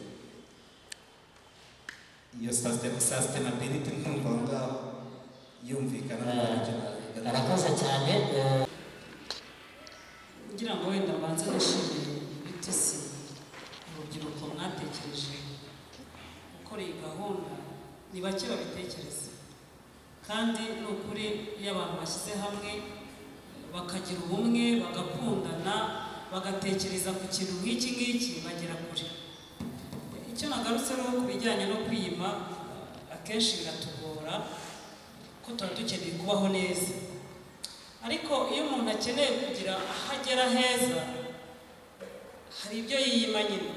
Iyo sustainability ntumva ngaho yumvikana arakoze cyane. kugira ngo wenda mbanze nishimire UTC urubyiruko mwatekereje gukora iyi gahunda. Ni bake babitekereza, kandi ni ukuri iyo abantu bashyize hamwe bakagira ubumwe, bagakundana, bagatekereza ku kintu nk'iki ngiki, bagera kure. Icyo nagarutse rero ku bijyanye no kwiyima, akenshi biratugora ko tuba dukeneye kubaho neza, ariko iyo umuntu akeneye kugira aho agera heza, hari ibyo yiyima nyine.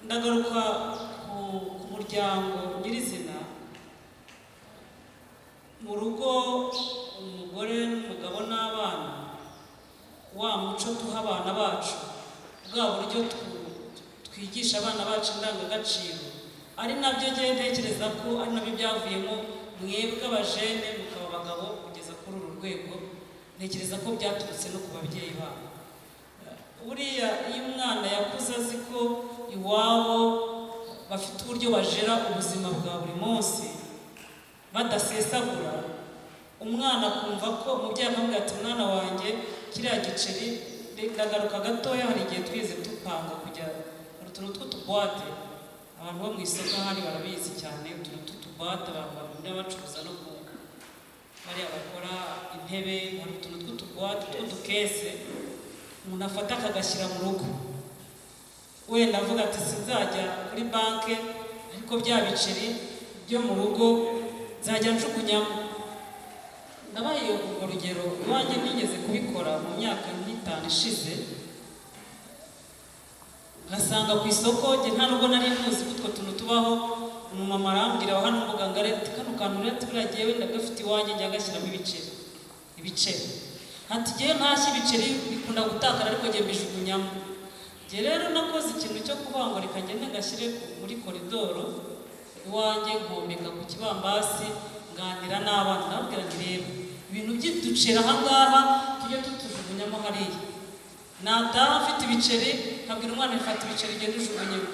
Ndagaruka ku muryango nyirizina. Mu rugo umugore n'umugabo n'abana, wa muco tuha abana bacu, bwa buryo twigisha abana bacu indangagaciro, ari nabyo ngiye ntekereza ko ari nabyo byavuyemo mwebwe abajene mukaba abagabo kugeza kuri uru rwego. Ntekereza ko byaturutse no ku babyeyi babo. Buriya iyo umwana yakuze azi ko iwabo bafite uburyo bajera ubuzima bwa buri munsi badasesagura, umwana akumva ko umubyeyi akamubwira ati mwana wanjye kiriya giceri ndagaruka gatoya. Hari igihe twize dupanga kujya utuntu tw'utubuwate, abantu bo mu isoko hano barabizi cyane, utuntu tw'utubuwate abantu bakunda bacuruza no ku bariya bakora intebe, hari utuntu tw'utubuwate tw'udukese umuntu afata akagashyira mu rugo. Wenda avuga ati sinzajya kuri banke, ariko bya biceri byo mu rugo nzajya njugunyamo. Nabaye urwo rugero iwanjye nigeze kubikora mu myaka 5 ishize. ngasanga ku isoko njye nta nubwo nari muzi utwo tuntu tubaho. Umumama arambwira wa hano muganga areti kano kantu uretse buriya jyewe ndagafite iwanjye njya gashyiramo ibiceri ati jyewe ntashye ibiceri bikunda gutakara ariko njye mbijugunyamo. Njye rero nakoze ikintu cyo kuvuga ngo reka ngende ngashyire muri koridoro iwanjye nkomeka ku kibambasi nganira n'abana ndababwira nti rero ibintu by'uduceri aha ngaha tujye tutujugunyamo hariya. Nataha mfite ibiceri nkabwira umwana mfata ibiceri genda ujugunyemo.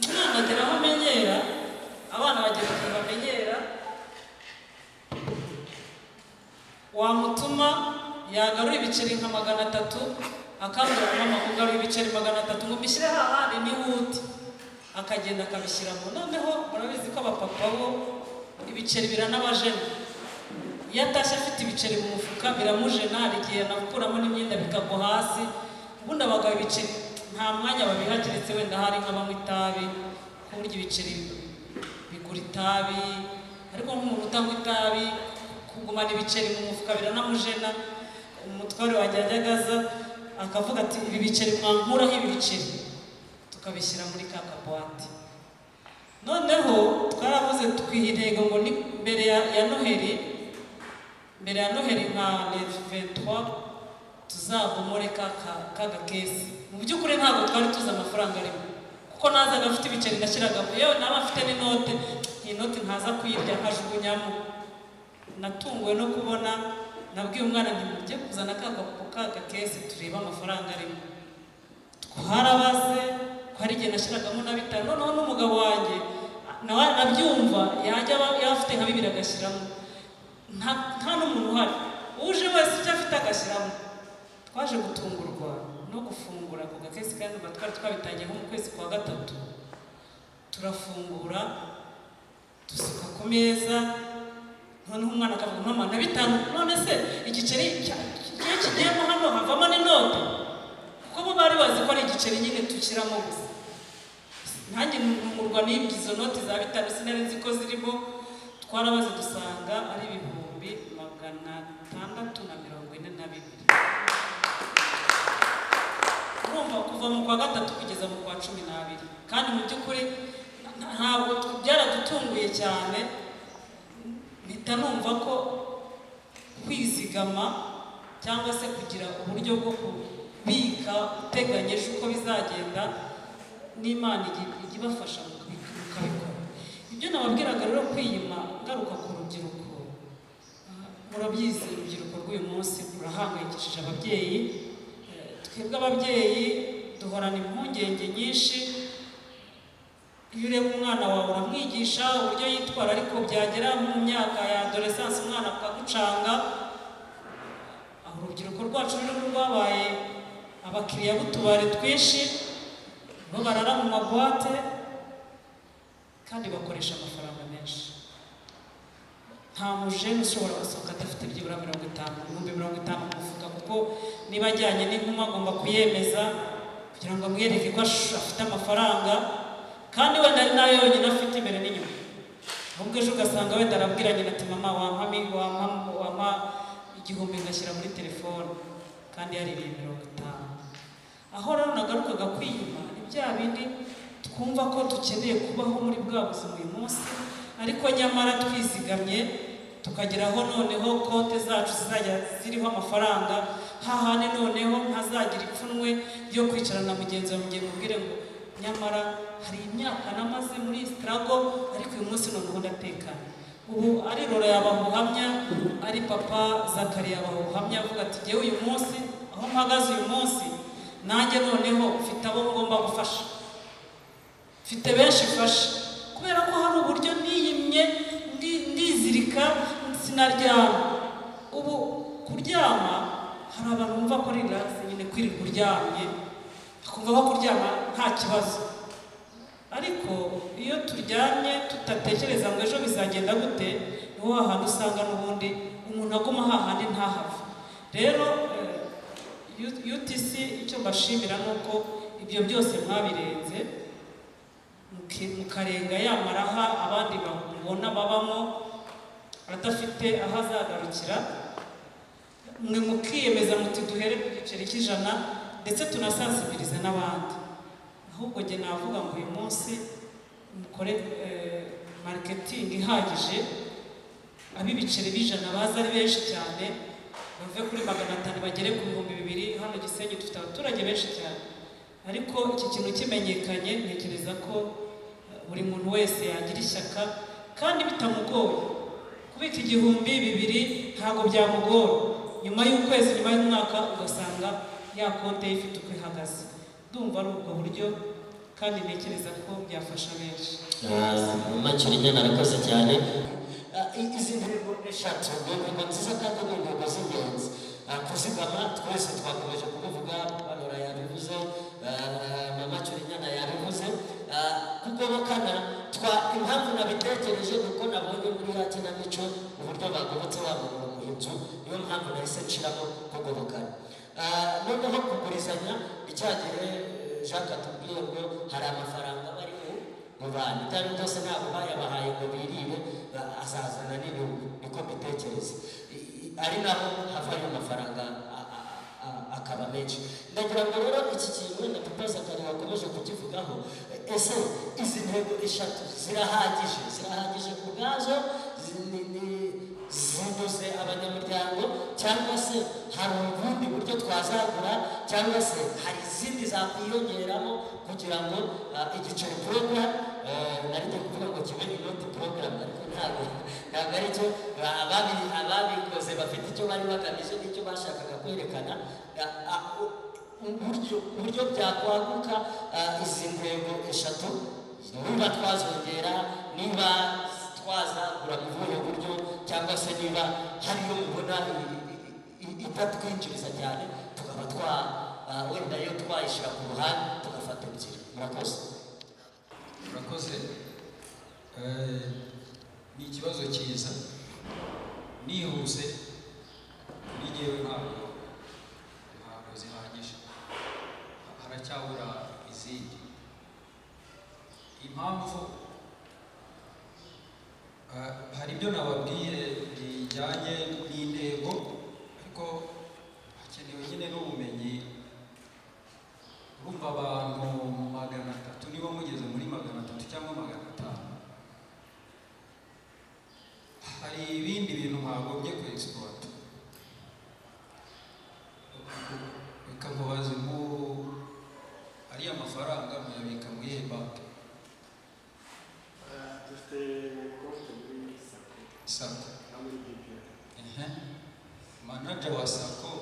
Umwana agera aho amenyera, abana bagera aho bamenyera, wamutuma yagarura ibiceri nka 300 akambwira mama kugarura ibiceri 300 ngo mbishyire hahandi nihute, akagenda akabishyiramo. Noneho murabizi ko abapapa bo ibiceri biranabajena, iyo atashye afite ibiceri mu mufuka biramujena, hari igihe anakuramo n'imyenda bikagwa hasi. Ubundi abagabo ibiceri nta mwanya babiha keretse wenda hari nk'abanywa itabi, ku buryo ibiceri bigura itabi, ariko nk'umuntu utanywa itabi kugumana ibiceri mu mufuka biranamujena. Umutware wanjye yajyagaza akavuga ati ibi biceri mwankuraho ibi biceri, tukabishyira muri ka kabuwate. Noneho twaravuze twiha intego ngo ni mbere ya Noheli nka 23 tuzabomore kagakesi. Mu by'ukuri ntabwo twari tuzi amafaranga arimo, kuko nazaga afite ibiceri nashyiragamo, yewe naba afite n'inote, iyi note ntaza kuyirya nkajugunyamo. Natunguwe no kubona, nabwiye umwana nti mujye kuzana kagakesi turebe amafaranga arimo. Twarabaze ko hari igihe nashyiragamo na 5, noneho n'umugabo wanjye nawe abyumva yajya afite nka 2 agashyiramo, nta n'umuntu uhari, uje wese icyo afite agashyiramo. Twaje gutungurwa no gufungura ako gakesi kandi twari twabitangiye nko mu kwezi kwa 3. Turafungura dusuka ku meza, noneho umwana akavuga mama na 5, none se igiceri kigiyemo hano havamo n'inote, kuko bo bari bazi ko ari igiceri nyine tukiramo gusa. Nanjye numurwa n'ibyo izo note za 5 sinari nzi ko zirimo. Twarabaze dusanga ari 642. Urumva kuva mu kwa 3 kugeza mu kwa 12, kandi mu by'ukuri ntabwo byaradutunguye cyane. Mpita numva ko kwizigama cyangwa se kugira uburyo bwo kubika uteganyije uko bizagenda n'Imana ijya ibafasha mukabikora. Ibyo nababwiraga rero kwiyima ngaruka ku rubyiruko, murabyizi urubyiruko rw'uyu munsi rurahangayikishije ababyeyi. Twebwe ababyeyi duhorana impungenge nyinshi. Iyo ureba umwana wawe uramwigisha uburyo yitwara, ariko byagera mu myaka ya adolescence umwana akagucanga. Aho urubyiruko rwacu rero rwabaye abakiriya b'utubari twinshi, bo barara mu mabuwate kandi bakoresha amafaranga menshi. Nta mujene ushobora gusohoka adafite byibura 50 mu mufuka, kuko niba ajyanye n'inkumi agomba kuyemeza kugira ngo amwereke ko afite amafaranga, kandi wenda ari nayo yonyine afite imbere n'inyuma. Ahubwo ejo ugasanga wenda arabwiranye ati mama wampa 1000 ngashyira muri telefone, kandi yari 50. Aho rero nagarukaga kwiyuma ni bya bindi twumva ko dukeneye kubaho muri bwa buzima uyu munsi, ariko nyamara twizigamye tukageraho noneho konte zacu zizajya ziriho amafaranga, hahane noneho ntazagira ipfunwe ryo kwicarana na mugenzi wa mugiye mubwire ngo nyamara hari imyaka namaze muri struggle, ariko uyu munsi noneho ndatekanye. Ubu ari Rora yabahuhamya, ari Papa Zakariya yabahuhamya, avuga ati jyewe uyu munsi aho mpagaze uyu munsi nanjye noneho mfite abo ngomba gufasha, mfite benshi fasha, kubera ko hari uburyo niyimye ndizirika sinaryama. Ubu kuryama hari abantu bumva ko relax nyine kwirirwa uryamye, akumva ko kuryama nta kibazo, ariko iyo turyamye tutatekereza ngo ejo bizagenda gute, niho hahandi usanga n'ubundi umuntu aguma hahandi ntahava. Rero UTC icyo mbashimira ni uko ibyo byose mwabirenze, mukarenga ya maraha abandi babona babamo adafite aho azagarukira, mwe mukiyemeza muti duhere ku giceri cy'ijana, ndetse tunasansibirize n'abandi. ahubwo njye navuga ngo uyu munsi mukore marketing ihagije, ab'ibiceri b'ijana baza ari benshi cyane, bave kuri 500 bagere ku 2000. Hano Gisenyi dufite abaturage benshi cyane, ariko iki kintu kimenyekanye ntekereza ko buri muntu wese yagira ishyaka kandi bitamugoye. Kubika 1000-2000 ntabwo byamugora, nyuma y'ukwezi, nyuma y'umwaka ugasanga ya konte ifite uko ihagaze. Ndumva ari ubwo buryo kandi ntekereza ko byafasha benshi. Macurinya narakoze cyane. Izi ntego eshatu ni nziza kandi ni intego z'ingenzi. Kuzigama twese twakomeje kubivuga, Banora yabivuze, Mama Cyurinyana yabivuze. Kugobokana impamvu nabitekereje nuko nabonye muri ya kinamico uburyo bagobotse wabona mu nzu, niyo mpamvu nahise nshiramo kugobokana. Noneho kugurizanya icyagihe Jacques atubwiye ngo hari amafaranga bari mu bantu, itari byose ntabwo bayabahaye ngo birire, azazana n'inyungu, niko mbitekereza, ari naho havayo amafaranga akaba menshi. Ndagira ngo rero iki kintu wenda Papa Kare wakomeje kukivugaho, ese izi ntego eshatu zirahagije ubwazo, zibuze abanyamuryango, cyangwa se hari ubundi buryo twazagura, cyangwa se hari izindi zakwiyongeramo kugira ngo igiceri program, narinde kuvuga ngo kibe inoti program, ariko ntabwo ari cyo, ababikoze bafite icyo bari bagamije n'icyo bashakaga kwerekana, uburyo byakwaguka izi ntego eshatu, niba twazongera, niba twazagura mu buhe buryo, cyangwa se niba hariyo mubona itatwinjiriza cyane, tukaba wenda yo twayishyira ku ruhande tugafata ebyiri. Murakoze. Ni ikibazo cyiza, nihuse kuri jyewe ntabwo zihagije, haracyabura izindi. Impamvu hari ibyo nababwiye bijyanye n'intego, ariko hakenewe nyine n'ubumenyi. Urumva abantu 300 niba mugeze muri 300 cyangwa 500, hari ibindi bintu mwagombye kwexploita. Reka mubaze ariya mafaranga muyabika muri iyi banki? Dufite konti muri Sako. Manager wa Sako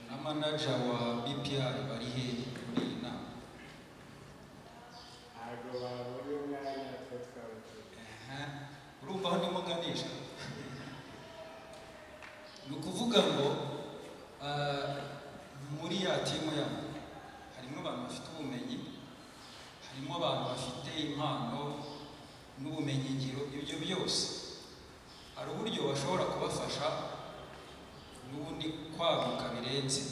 na manager wa BPR bari hehe muri iyi nama? ntabwo babonye umwanya twatwabuze. Urumva aho ndimo nganisha? Ni ukuvuga ngo muri ya timu yabo harimo abantu bafite ubumenyi, harimo abantu bafite impano n'ubumenyi ngiro. Ibyo byose hari uburyo bashobora kubafasha n'ubundi kwaguka birenze,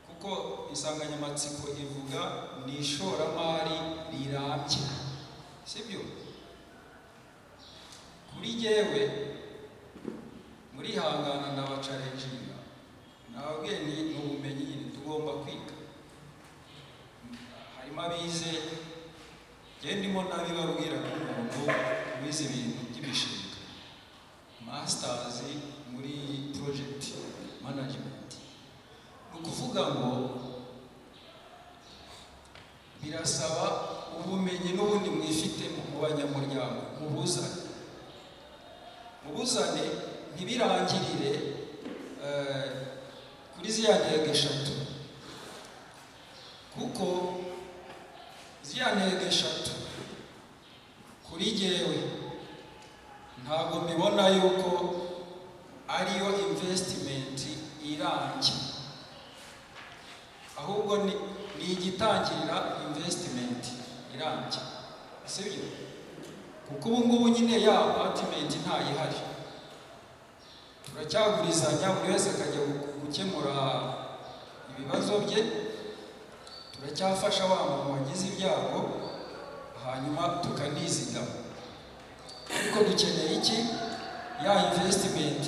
kuko insanganyamatsiko ivuga ni ishoramari rirambye, sibyo? Kuri jyewe muri hangana ndabacalenjinga, nababwiye ni ubumenyi nyine tugomba kwiga. Harimo abize, njye ndimo nabibabwira nk'umuntu wize ibintu by'imishinga, masters muri project management. Ni ukuvuga ngo birasaba ubumenyi n'ubundi mwifitemo mu banyamuryango, mubuzane ntibirangirire kuri ziriya ntego eshatu, kuko ziriya ntego eshatu kuri jyewe ntabwo mbibona yuko ariyo investment irambye, ahubwo ni igitangirira investment irambye, sibyo? Kuko ubu ngubu nyine ya apartment ntayihari, turacyagurizanya, buri wese akajya gukemura ibibazo bye, turacyafasha wa muntu wagize ibyago, hanyuma tukanizigama. Ariko dukeneye iki? Ya investment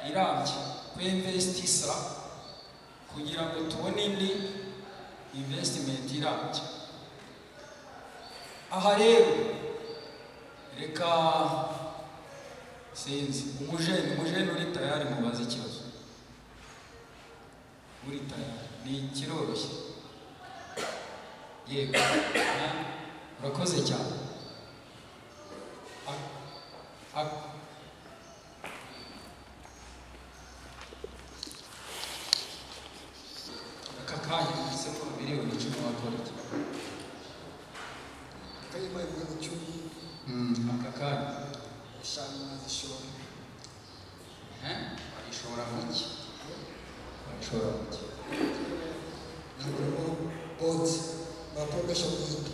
irambye, kwinvestisa kugira ngo tubone indi investment irambye. Aha rero reka sinzi umujene uri tayari mubaza ikibazo. Uri tayari ni kiroroshye. Yego urakoze cyane. Aka kanya ndisemo miliyoni 10 wakora iki? Kayima ibintu cyumi. Aka kanya Eshanu nazishora. Warishora muki? Warishora muki? Naguramo boti. Napromesha mwendo.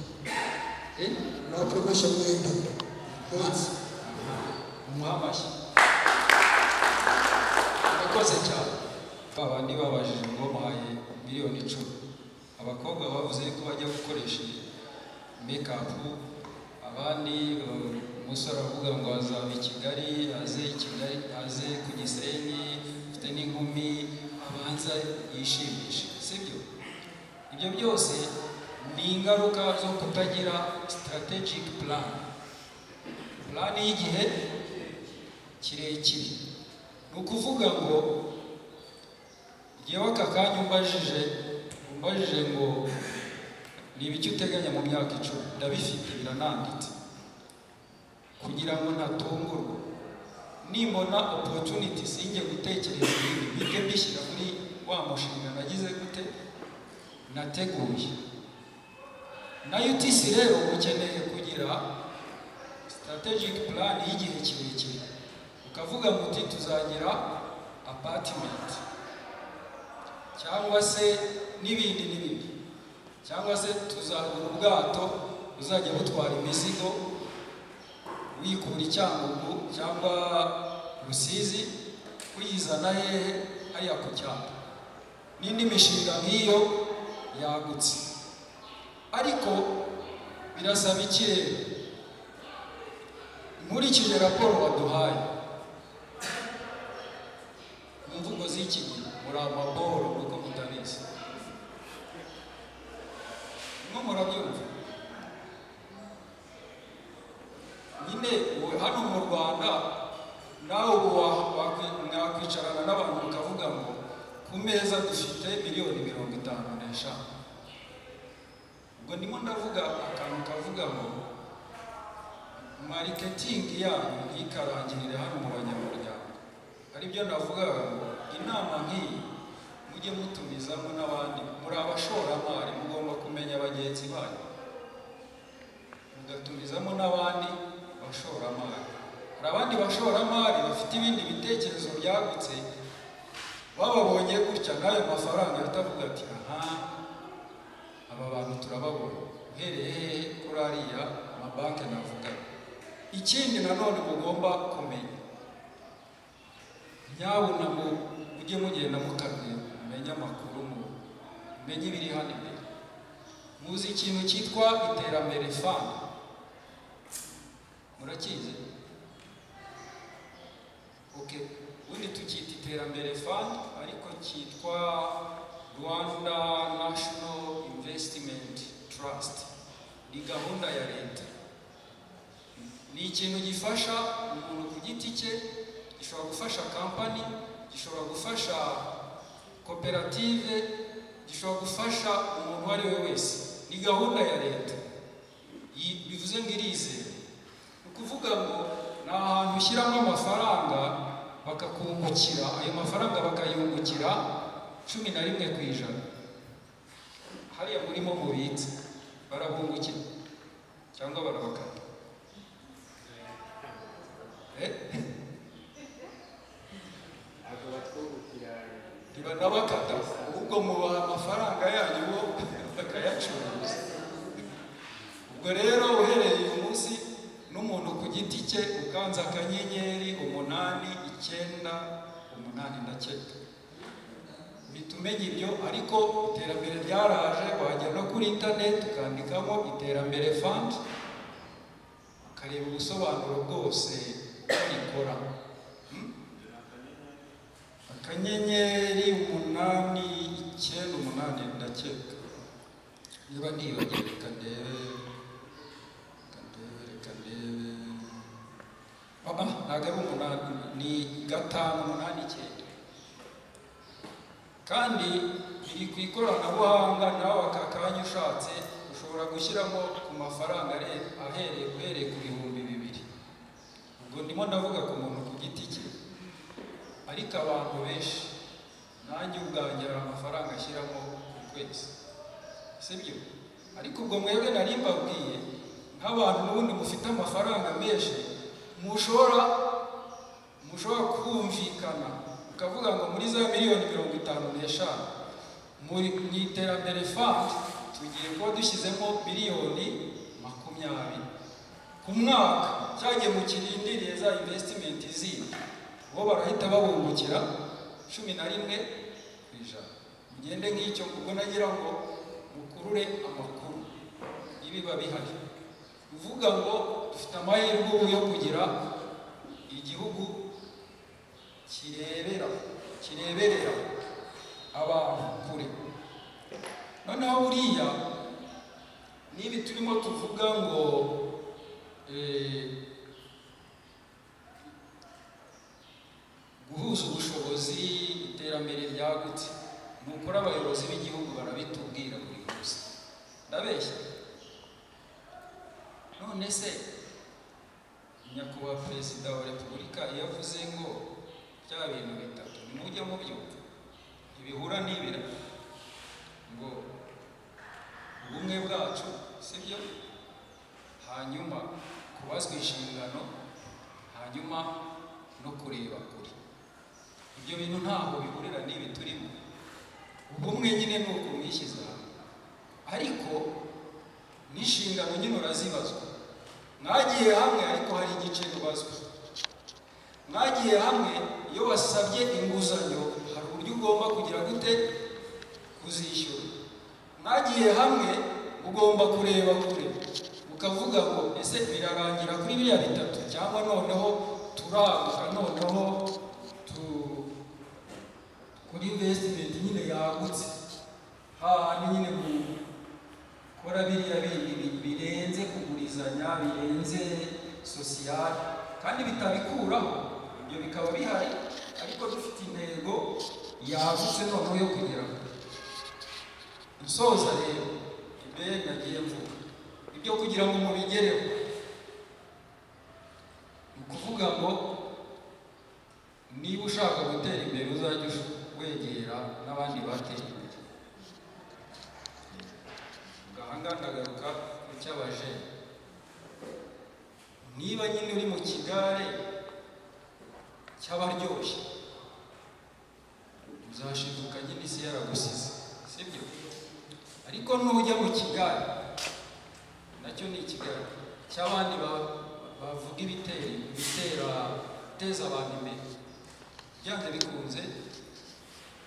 Napromesha mwendo. Boti. Umuhamashi. Urakoze cyane. Babandi babajije ngo muhaye miliyoni 10. Abakobwa bavuze ko bajya gukoresha make-up, abandi umusore avuga ngo azaba i Kigali, aze ku Gisenyi, ufite n'inkumi abanza yishimisha, sibyo? Ibyo byose ni ingaruka zo kutagira strategic plan y'igihe kirekire. Ni ukuvuga ngo yewe aka kanya umbajije ngo ni ibiki uteganya mu myaka 10, ndabifite birananditse kugira ngo ntatungurwa. Nimbona opportunity sinjye gutekereza ibindi bite mbishyira muri wa mushinga nagize gute nateguye. Na UTC rero ukeneye kugira strategic plan y'igihe kirekire. Ukavuga muti tuzagira apartment cyangwa se n'ibindi cyangwa se tuzagura ubwato uzajya butwara imizigo wikura Cyangugu cyangwa Rusizi uyizana hehe hariya ku cyapa. N'indi mishinga nk'iyo yagutse, ariko birasaba ikirere. Nkurikije raporo waduhaye mu mvugo z'iki gihe muri amaboro nuko mutabizi mwo murabyumva. Nyine hano mu Rwanda nawe mwakwicarana n'abantu mukavuga ngo ku meza dufite miliyoni 55. Ubwo ndimo ndavuga akantu kavuga ngo marketing yanyu ntikarangirire hano mu banyamuryango. Aribyo navuga ngo inama nk'iyi mujye mutumizamo n'abandi muri abashoramari, mugomba kumenya bagenzi banyu, mugatumizamo n'abandi bashoramari. Hari abandi bashoramari bafite ibindi bitekerezo byagutse, bababonye gutya n'ayo mafaranga yatavuga ati aha aba bantu turababona uhereye hehe kuri ariya amabanki navuga. Ikindi nanone mugomba kumenya, nyabuna ngo mujye mugenda mukamenya, mumenye amakuru, mumenye ibiri hano imbere. Muzi ikintu cyitwa iterambere fund? Murakizi? Okay, ubundi tukita iterambere fund ariko cyitwa Rwanda National Investment Trust. Ni gahunda ya leta. Ni ikintu gifasha umuntu ku giti cye, gishobora gufasha company, gishobora gufasha koperative, gishobora gufasha umuntu uwo ari we wese. Ni gahunda ya leta. Bivuze ngo irizewe. Ni ukuvuga ngo ni ahantu ushyiramo amafaranga bakakungukira, ayo mafaranga bakayungukira 11%. Hariya murimo mubitse barabungukira cyangwa barabakata? Ntibanabakata, ahubwo mubaha amafaranga yanyu bo bakayacuruza. Ubwo rero uhereye uyu munsi n'umuntu ku giti cye ukanza akanyenyeri 898 bitumenye ibyo. Ariko iterambere ryaraje, wajya no kuri internet ukandikamo iterambere fund ukareba ubusobanuro bwose uko rikora. Akanyenyeri 898 ndakeka niba nibagiwe reka ndebe ntabwo ari 8 ni 5 8 9 kandi biri ku ikoranabuhanga nawe akakanya ushatse ushobora gushyiramo ku mafaranga uhereye ku bihumbi 2,000. ubwo ndimo ndavuga ku muntu ku giti cye, ariko abantu benshi nanjye ubwanjye hari amafaranga ashyiramo ku kwezi, sibyo? ariko ubwo mwebwe nari mbabwiye nk'abantu n'ubundi mufite amafaranga menshi, mushobora kumvikana ukavuga ngo muri za miliyoni 55 mu iterambere fund tugiye kuba dushyizemo miliyoni 20 ku mwaka, cyagiye mu kirindiriye za investment zindi bo barahita babungukira 11%. mugende nk'icyo ubwo nagira ngo mukurure amakuru ibiba bihari, uvuga ngo dufite amahirwe yo kugira igihugu kireberera abantu kure. noneho buriya nibi turimo tuvuga ngo guhuza ubushobozi, iterambere ryagutse, nukuri abayobozi b'igihugu barabitubwira buri munsi, ndabeshya? none se nyakubahwa perezida wa repubulika yavuze ngo bya bintu bitatu nimujya mu byumva ntibihura n'ibira ngo ubumwe bwacu, sibyo? hanyuma kubazwa inshingano, hanyuma no kureba kure. ibyo bintu ntaho bihurira n'ibi turimo. ubumwe nyine ni ukumwishyiza hamwe, ariko n'inshingano nyine urazibazwa. mwagiye hamwe ariko hari igice ubazwa. mwagiye hamwe iyo wasabye inguzanyo hari uburyo ugomba kugira gute kuzishyura. mwagiye hamwe ugomba kureba kure ukavuga ngo ese birarangira kuri biriya bitatu cyangwa noneho turaguka, noneho kuri investment nyine yagutse, hahandi nyine gukora biriya birenze kugurizanya, birenze sosiyali kandi bitabikuraho. ibyo bikaba bihari ariko dufite intego yagutse noneho yo kugeraho. nsoza rero ibyo nagiye mvuga ibyo kugira ngo mubigereho ni ukuvuga ngo niba ushaka gutera imbere uzajya wegera n'abandi bateye imbere. ugahanga ndagaruka ku cy'abajene. niba nyine uri mu kigare cy'abaryoshye uzashiduka nyine isi yaragusize, sibyo? ariko nujya mu kigare nacyo ni ikigare cy'abandi bavuga ibiteza abantu imbere, byanze bikunze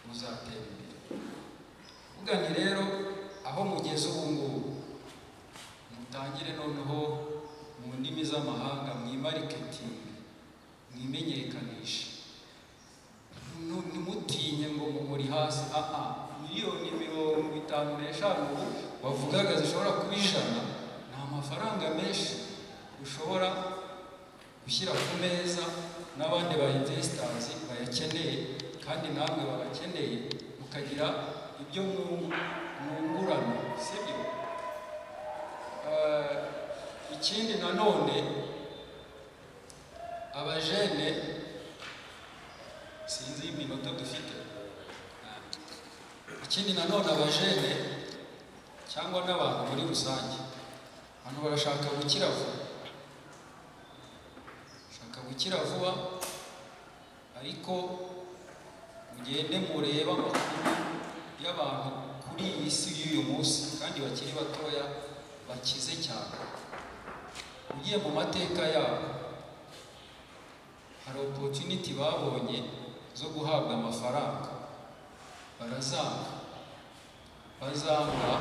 muzatera imbere. vuga ni rero aho mugeze ubu ngubu mutangire noneho mu ndimi z'amahanga mwimariketingi, mwimenyekanishe, ntimutinye ngo muri hasi. miliyoni 55 wavugaga zishobora kuba 100 ni amafaranga menshi ushobora gushyira ku meza n'abandi ba investors bayakeneye kandi namwe babakeneye, mukagira ibyo mwungurana, sibyo? ikindi nanone abajene, sinzi iminota dufite, ikindi nanone abajene cyangwa n'abantu muri rusange, abantu barashaka gukira vuba, ariko mugende mureba amakuru y'abantu kuri iyi si y'uyu munsi kandi bakiri batoya bakize cyane. ugiye mu mateka yabo hari opportunity babonye zo guhabwa amafaranga, bazanga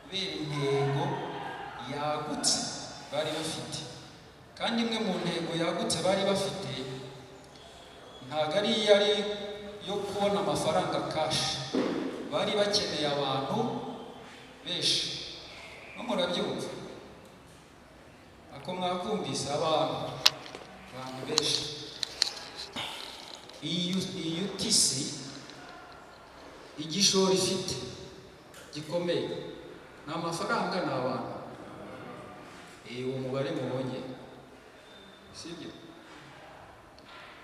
kubera intego yagutse bari bafite. kandi imwe mu ntego yagutse bari bafite ntabwo ari yo kubona amafaranga cash, bari bakeneye abantu benshi no murabyumva ako mwakumvise abantu benshi iyi UTC igishoro ifite gikomeye ni amafaranga ni abantu uwo mubare mubonye sibyo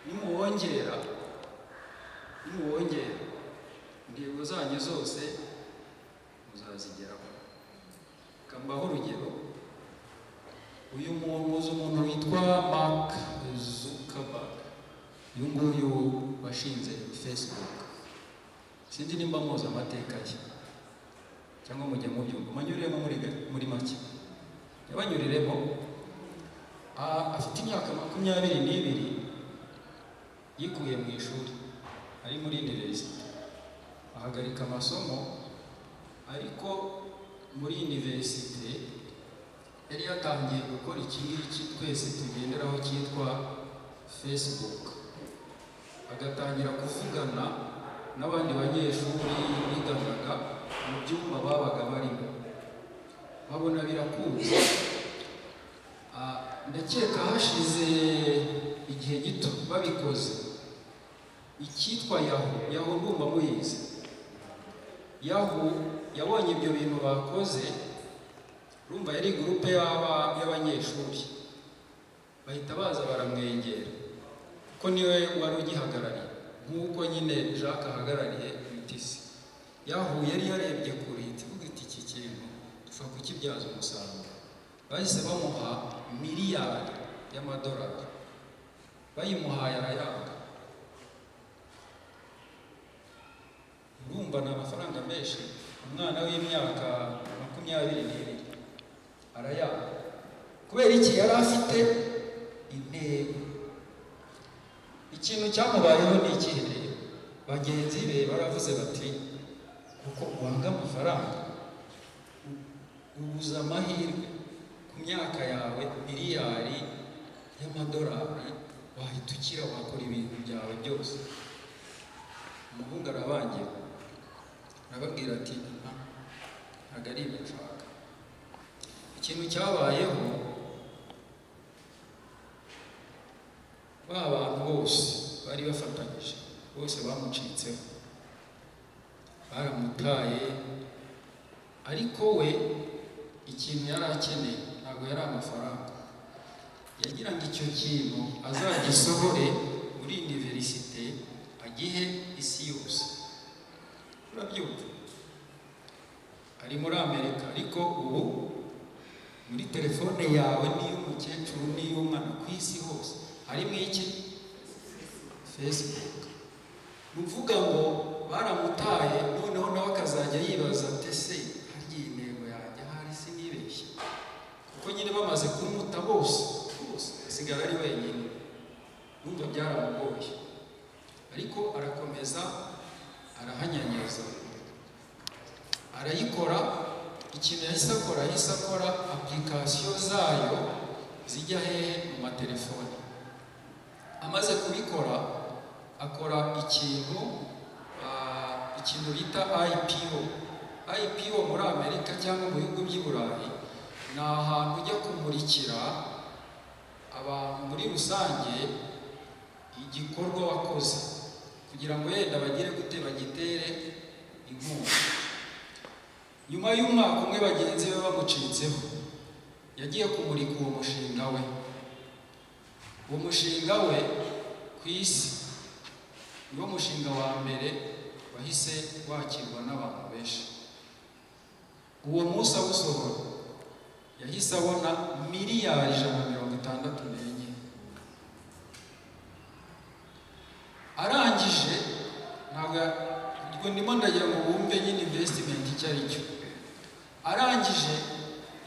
nimuwongera intego zanyu zose muzazigeraho. Kambaho urugero, uyu muntu witwa Mark Zuckerberg, uyu nguyu washinze Facebook, sinzi nimba muzi amateka ye cyangwa mujya mubyumva, manyuriremo muri make yabanyuriremo. Afite imyaka 22 yikuye mu ishuri ari muri university, ahagarika amasomo, ariko muri university yari yatangiye gukora iki ngiki twese tugenderaho cyitwa Facebook, agatangira kuvugana n'abandi banyeshuri biganaga mu byumba babaga barimo, babona birakunze. Ndakeka hashize igihe gito babikoze, icyitwa Yahoo ndumva muyizi. Yahoo yabonye ibyo bintu bakoze, urumva yari groupe y'abanyeshuri, bahita baza baramwegera kuko niwe wari ugihagarariye, nk'uko nyine Jacques ahagarariye UTC. Yahoo yari yarebye kure ivuga iti iki kintu dushobora kukibyaza umusaruro, bahise bamuha miliyari y'amadolari, bayimuhaye arayanga. Urumva ni amafaranga menshi, umwana w'imyaka 22 arayanga. Kubera iki? Yari afite intego. Ikintu cyamubayeho ni ikihe? Bagenzi be baravuze bati kuko wanga amafaranga, ubuza amahirwe ku myaka yawe miliyari y'amadolari, wahita ukira wakora ibintu byawe byose. Umuhungu arabangira, arababwira ati ntabwo ari ibyo nshaka. Ikintu cyabayeho, ba bantu bose bari bafatanyije, bose bamucitseho, baramutaye. Ariko we ikintu yari akeneye ntabwo yari amafaranga, yagira ngo icyo kintu azagisohore muri universite agihe isi yose. Urabyumva? Ari muri Amerika, ariko ubu muri telefone yawe n'iy'umukecuru n'iy'umwana ku isi hose harimo iki? Facebook. Nuvuga ngo baramutaye, noneho nawe akazajya yibaza ati ese harya intego yanjye hari sinibeshye, kuko nyine bamaze kumuta bose asigara ari wenyine. Numva byaramugoye, ariko arakomeza arahanyanyeza, arayikora. Ikintu yahise akora application zayo zijya hehe? Mu matelefoni. Amaze kubikora, akora ikintu bita IPO muri Amerika cyangwa mu bihugu by'i Burayi. Ni ahantu ujya kumurikira abantu muri rusange igikorwa wakoze, kugira ngo yenda bagire gute bagitere inkunga. Nyuma y'umwaka umwe bagenzi be bamucitseho, yagiye kumurika uwo mushinga we. Uwo mushinga we ku isi niwo mushinga wa mbere wahise wakirwa n'abantu benshi. Uwo munsi awusohora yahise abona miliyari 164. Arangije, ntabwo ndimo ndagira ngo bumve nyine investment icyo ari cyo. Arangije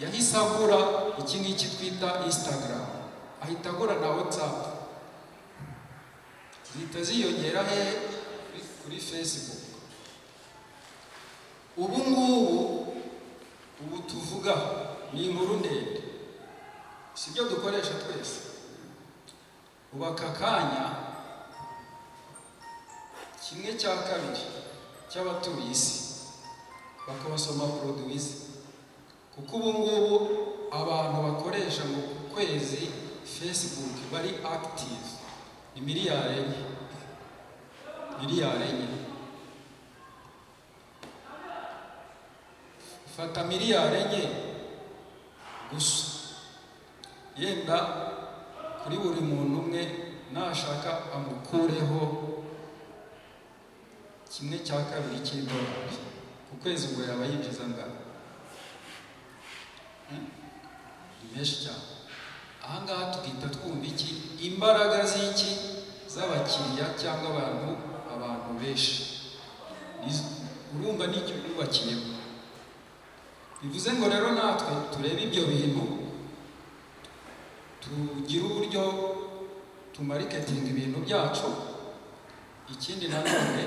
yahise agura iki ngiki twita Instagram, ahita agura na WhatsApp, zihita ziyongera kuri Facebook. Ubu tuvuga ni inkuru ndende, sibyo dukoresha twese. Ubu aka kanya 1/2 cy'abatuye isi bakabasoma produwize, kuko ubu ngubu abantu bakoresha mu kwezi Facebook bari active ni miliyari enye. Fata miliyari enye gusa, yenda kuri buri muntu umwe nashaka amukureho 1/2 cy'idolari ku kwezi, ngo yaba yinjiza ngana ni menshi cyane. Ahangaha tukita twumva iki, imbaraga z'iki z'abakiriya cyangwa abantu benshi, urumva n'icyo yubakiyeho. Bivuze ngo rero natwe turebe ibyo bintu, tugire uburyo tumariketinga ibintu byacu. Ikindi nanone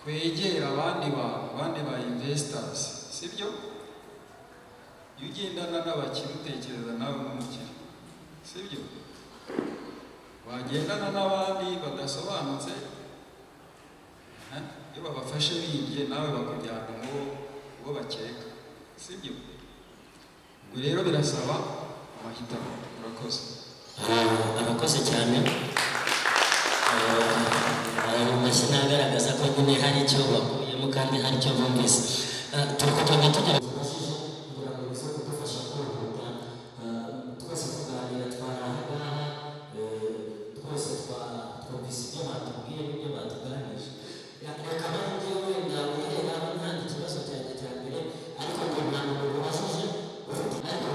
twegera abandi ba investors, sibyo? Iyo ugendana n'abakire utekereza nawe n'umukire, sibyo? Wagendana n'abandi badasobanutse, iyo babafashe bibye nawe bakujyana ngo bakeka, sibyo? Ubwo rero birasaba amahitamo. Murakoze. Arakoze cyane. Amashyi agaragaza ko nyine hari icyo bakuyemo kandi hari icyo bumvise. Turi kugenda tugera kugira ngo bize kudufasha kwihuta, twese tuganira twarahangaha, twese twumvise ibyo batubwiye n'ibyo batuganije. Reka nanjye wenda wihera nta kibazo cyanjye cya mbere, ariko ngo nta muntu ubashije ufite ariko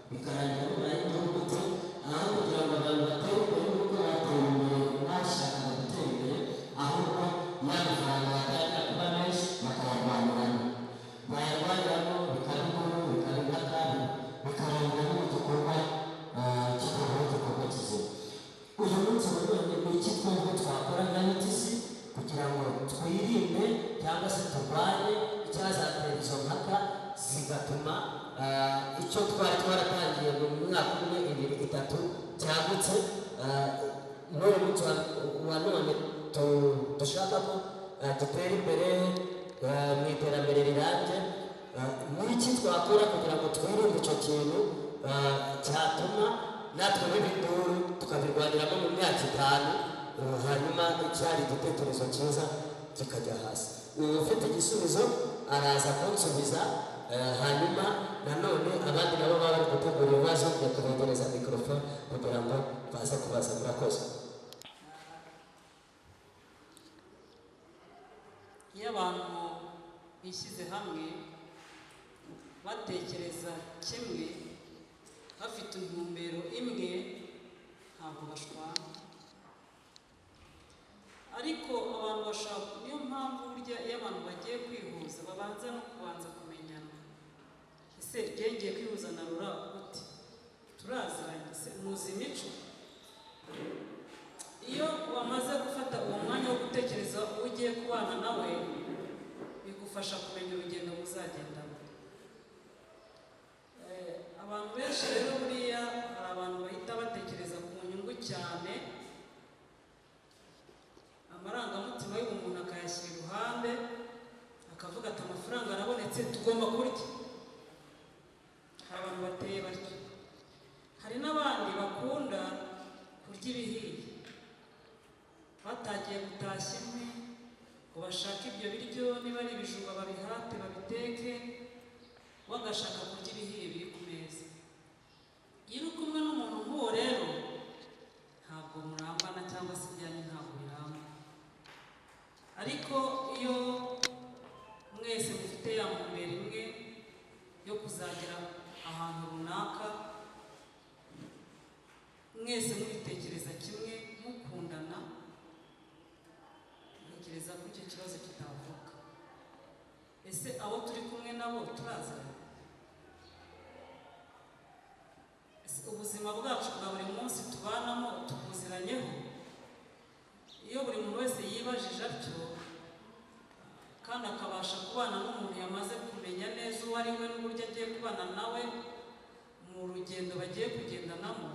bikarangira bibaye nk'umuti, aho kugira ngo abantu batere imbere nk'uko bateye imbere bashakaga gutera imbere, ahubwo y'amafaranga yatangira kuba menshi bakayarwaniramo, bayarwaniramo bikaba inkuru, bikaba impaka, bikarangira n'igikorwa gikorwa kizima. Uyu munsi wa none ni iki twumva twakora nka UTC kugira ngo twirinde cyangwa se turwanye icyazatera izo mpaka zigatuma icyo twari twaratangiye mu mwaka umwe, 2, 3 cyagutse, n'uyu munsi wa none dushaka ko dutera imbere mu iterambere rirambye. Ni iki twakora kugira ngo twirinde icyo kintu cyatuma natwe b'ibinduru tukabirwaniramo mu myaka 5, hanyuma icyari igitekerezo cyiza kikajya hasi. Ufite igisubizo araza kunsubiza, hanyuma nanone abandi nabo baba bari gutegura ibibazo byo kubegereza mikorofone kugira ngo baze kubaza. Murakoze. Iyo abantu bishyize hamwe batekereza kimwe, bafite intumbero imwe, ntabwo bashwana. Ariko abantu bashaka, niyo mpamvu burya iyo abantu bagiye kwihuza babanza no kubanza kumenyana. Ese ngiye kwihuza na Rura gute? Turaziranye, se muzi imico? Iyo wamaze gufata uwo mwanya wo gutekereza uwo ugiye kubana nawe, bigufasha kumenya urugendo muzagendamo. Abantu benshi rero buriya hari abantu bahita batekereza ku nyungu cyane, amarangamutima y'umuntu akayashyira iruhande, akavuga ati amafaranga arabonetse tugomba kurya. Hari abantu bateye batyo. Hari n'abandi bakunda kurya ibihiye, batagiye gutashya inkwi ngo bashake ibyo biryo, niba ari ibijumba babihate babiteke, bagashaka kurya ibihiye biri ku meza. Iyo uri kumwe n'umuntu nk'uwo rero ntabwo murambana cyangwa se ibyanyu ntabwo biramba. Ariko iyo mwese mufite ya ntumbero imwe yo kuzagera ahantu runaka, mwese mubitekereza kimwe, mukundana, ntekereza ko icyo kibazo kitavuka. Ese abo turi kumwe nabo turaziranye? Ese ubuzima bwacu bwa buri munsi tubanamo tubuziranyeho? Iyo buri muntu wese yibajije atyo kandi akabasha kubana n'umuntu yamaze kumenya neza uwo ari we n'uburyo agiye kubana nawe mu rugendo bagiye kugendanamo,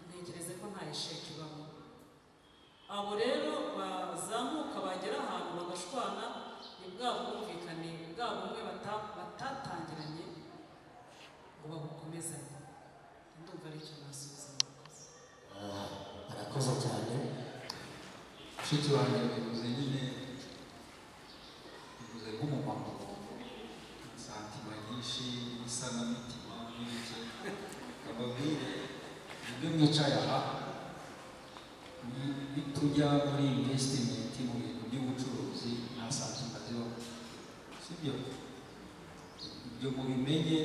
ntekereza ko nta isheki ibamo. Abo rero bazamuka bagera ahantu bagashwana, ni bwa bwumvikane bwa bumwe batatangiranye ngo babukomezanye. Ndumva ari icyo nasubiza. Arakoze cyane. Mushiki wanjye bivuze nyine bivuze nk'umumama santima nyinshi n'isanamitima n'iki ababwire ibyo mwicaye aha nitujya muri investment mu bintu by'ubucuruzi nta santima zibaho, sibyo? ibyo mubimenye.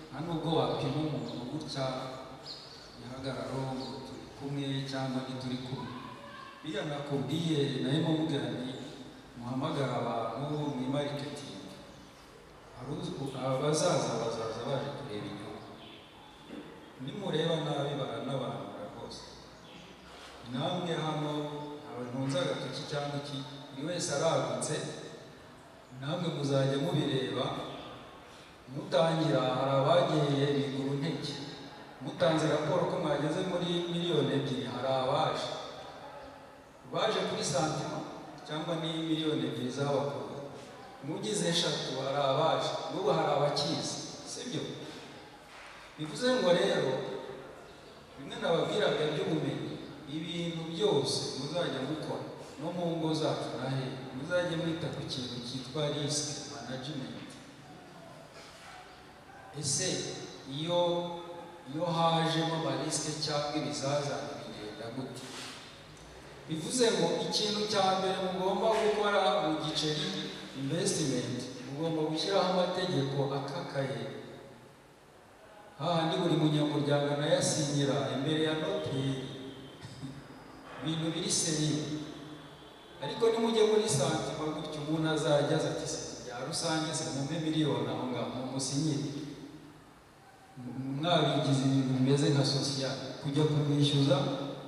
nta nubwo wapima umuntu gutya ihagararo ngo turi kumwe cyangwa ntituri kumwe. Biriya nakubwiye nayo mubwira nti muhamagara abantu muri marketing, abazaza baje kureba inyuma, nimureba nabi baranabanura rwose. Namwe hano ntunze agatoki cyangwa iki, buri wese aragutse, namwe muzajya mubireba. Mutangira hari abagiye bigura intege, mutanze raporo ko mwageze muri miliyoni 2, hari baje kuri santima cyangwa ni miliyoni 2 z'abakuru, mugize 3 hari abaje, n'ubu hari abakizi, sibyo? Bivuze ngo rero bimwe nababwiraga by'ubumenyi, ibintu byose muzajya mukora no mu ngo zacu nahe muzajya mwita ku kintu cyitwa risk management. Ese iyo hajemo amarisike cyangwa ibizazane bigenda gute? Bivuze ngo ikintu cya mbere mugomba gukora mu giceri investment, mugomba gushyiraho amategeko akakaye, hahandi buri munyamuryango anayasinyira imbere ya noteri, ibintu biri seriye. Ariko nimujye muri santima gutyo umuntu azajya aza ati bya rusange se mumpe miliyoni aho ngaho musinyire, mwabigize ibintu bimeze nka sosiyete, kujya kumwishyuza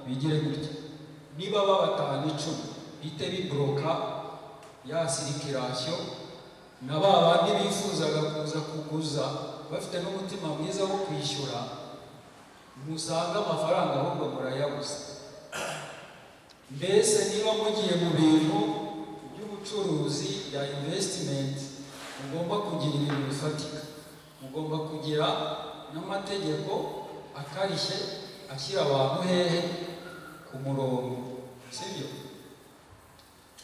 bigire gutya. Niba babatahana 10 bite bibroka ya sirikirasiyo, na babandi bifuzaga kuza kuguza bafite n'umutima mwiza wo kwishyura, musanga amafaranga ahubwo murayabuze. Mbese niba mugiye mu bintu by'ubucuruzi ya investment, mugomba kugira ibintu bifatika, mugomba kugira n'amategeko akarishye ashyira abantu hehe ku murongo, sibyo?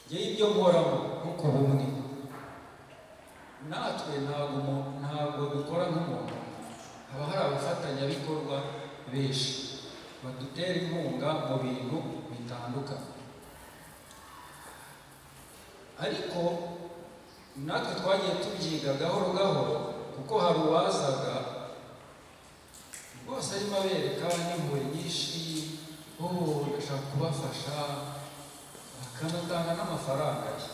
Ngewe ibyo nkoramo nko ku bumwe, natwe ntabwo dukora nk'umuntu, haba hari abafatanyabikorwa benshi badutera inkunga mu bintu bitandukanye. Ariko natwe twagiye tubyiga gahoro gahoro, kuko hari uwazaga rwose arimo abereka n'impuhwe nyinshi, ndashaka kubafasha, akanatanga n'amafaranga ye.